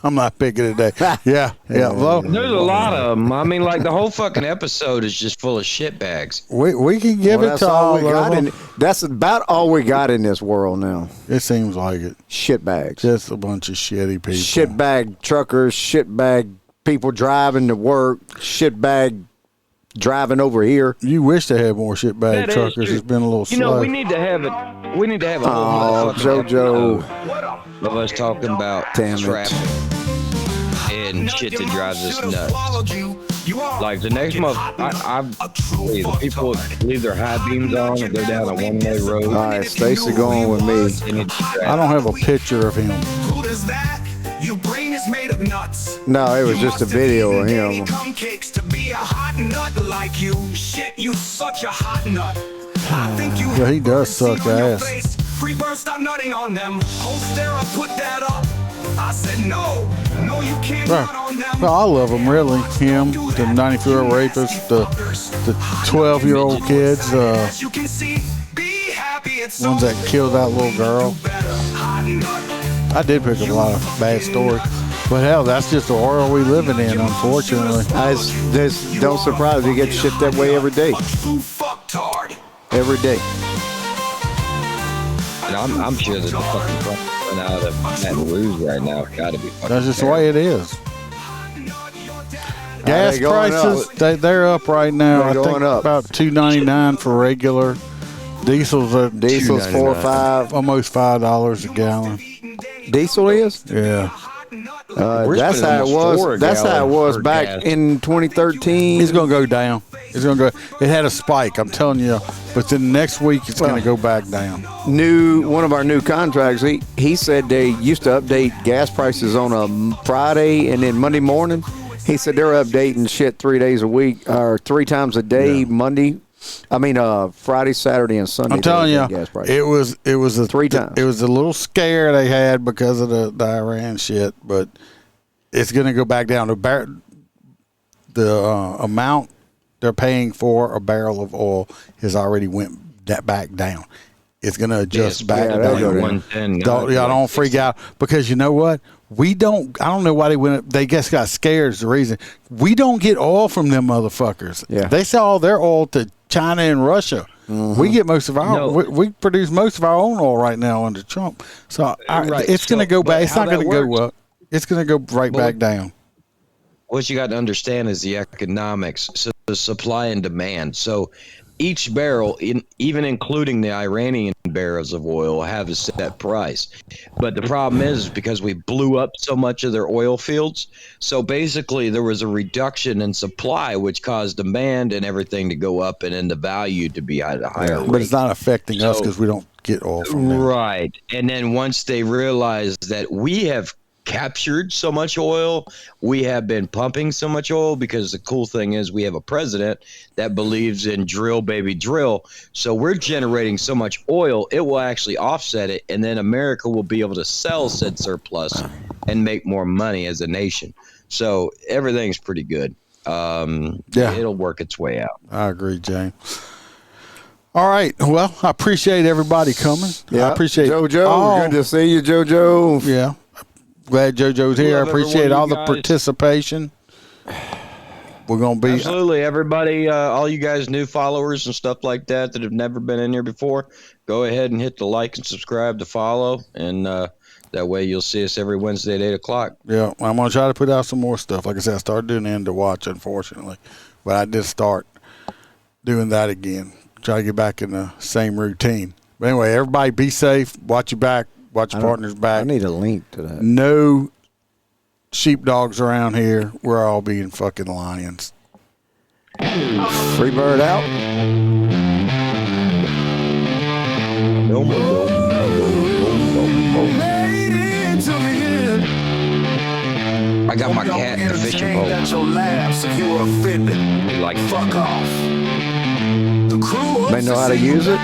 I'm not picking today. Yeah. Well, there's a lot of them. I mean, like the whole fucking episode is just full of shit bags. We can give it to all of them. That's about all we got in this world now. It seems like it. Shit bags. Just a bunch of shitty people. Shit bag truckers. Shit bag people driving to work. Shit bag driving over here. You wish they had more shit bag truckers. It's been a little slow. We need to have it. We need to have a whole JoJo. Of us talking about traffic and shit that drives us nuts. Like the next month, the people leave their high beams on and go down a one-way road. All right, Stacy going with me. I don't have a picture of him. Who does that? Your brain is made of nuts. No, it was just a video of him. Cupcakes to be a hot nut like you. Shit, you such a hot nut. I think you he does suck ass. Free bird, stop nutting on them. Holster, put that up. I said no, you can't nut on them. Well, all of them, really. Him, the 94-year-old rapist, the 12-year-old kids, ones that killed that little girl. I did pick up a lot of bad stories. But hell, that's just the world we living in, unfortunately. Don't surprise you get shit that way every day. Every day. And I'm sure that the fucking truck run out of Baton Rouge right now. Gotta be fucking. That's just the way it is. Gas prices, they're up right now. I think about $2.99 for regular. Diesel's $4 or $5, almost $5 a gallon. Diesel is? Yeah. That's how it was. That's how it was back in 2013. It's going to go down. It had a spike, I'm telling you. But then next week it's going to go back down. One of our new contracts. He said they used to update gas prices on a Friday and then Monday morning. He said they're updating shit 3 days a week or 3 times a day. Yeah. Friday, Saturday, and Sunday. I'm telling you, it was 3 times. It was a little scare they had because of the Iran shit, but it's going to go back down. The amount they're paying for a barrel of oil has already went back down. It's going to adjust back down. Don't freak out because you know what? I don't know why they went up. They just got scared is the reason. We don't get oil from them motherfuckers. Yeah. They sell all their oil to China and Russia. Mm-hmm. We get most of our we produce most of our own oil right now under Trump. So it's going to go back. It's not going to go up. It's going to go back down. What you got to understand is the economics, so the supply and demand. So each barrel, even including the Iranian barrels of oil, have a set price. But the problem is because we blew up so much of their oil fields, so basically there was a reduction in supply, which caused demand and everything to go up and then the value to be at a higher rate. But it's not affecting us because we don't get oil from them. Right. And then once they realize that we have captured so much oil, we have been pumping so much oil, because the cool thing is we have a president that believes in drill, baby, drill. So we're generating so much oil, it will actually offset it. And then America will be able to sell said surplus and make more money as a nation. So everything's pretty good. It'll work its way out. I agree, James. All right. Well, I appreciate everybody coming. Yeah. I appreciate JoJo. Good to see you, JoJo. Yeah. Glad JoJo's here. I appreciate all the guys. participation. We're going to be. Absolutely. Everybody, all you guys new followers and stuff like that have never been in here before, go ahead and hit the like and subscribe to follow. And that way you'll see us every Wednesday at 8 o'clock. Yeah. I'm going to try to put out some more stuff. Like I said, I started doing End to Watch, unfortunately. But I did start doing that again. Try to get back in the same routine. But anyway, everybody be safe. Watch your back. Watch your partner's back. I need a link to that. No sheepdogs around here. We're all being fucking lions. Free bird out. I got my cat in the fishing pole. Like, fuck off. They know how to use it?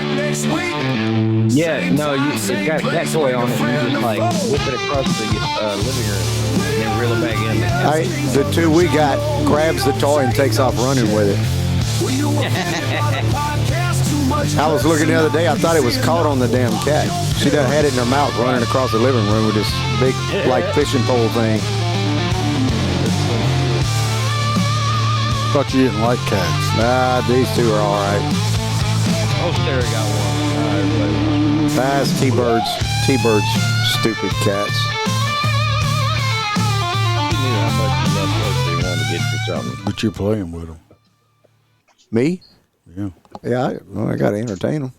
Yeah, no, it's got a cat toy on it. You just like whip it across the living room and then reel it back in. The two we got grabs the toy and takes off running with it. I was looking the other day. I thought it was caught on the damn cat. She done had it in her mouth running across the living room with this big, like, fishing pole thing. Thought you didn't like cats. Nah, these two are all right. Oh, Sarah got one. That's T-Birds. T-Birds, stupid cats. You knew how much you loved those. They wanted to get you something. But you're playing with them. Me? Yeah. Yeah, I got to entertain them.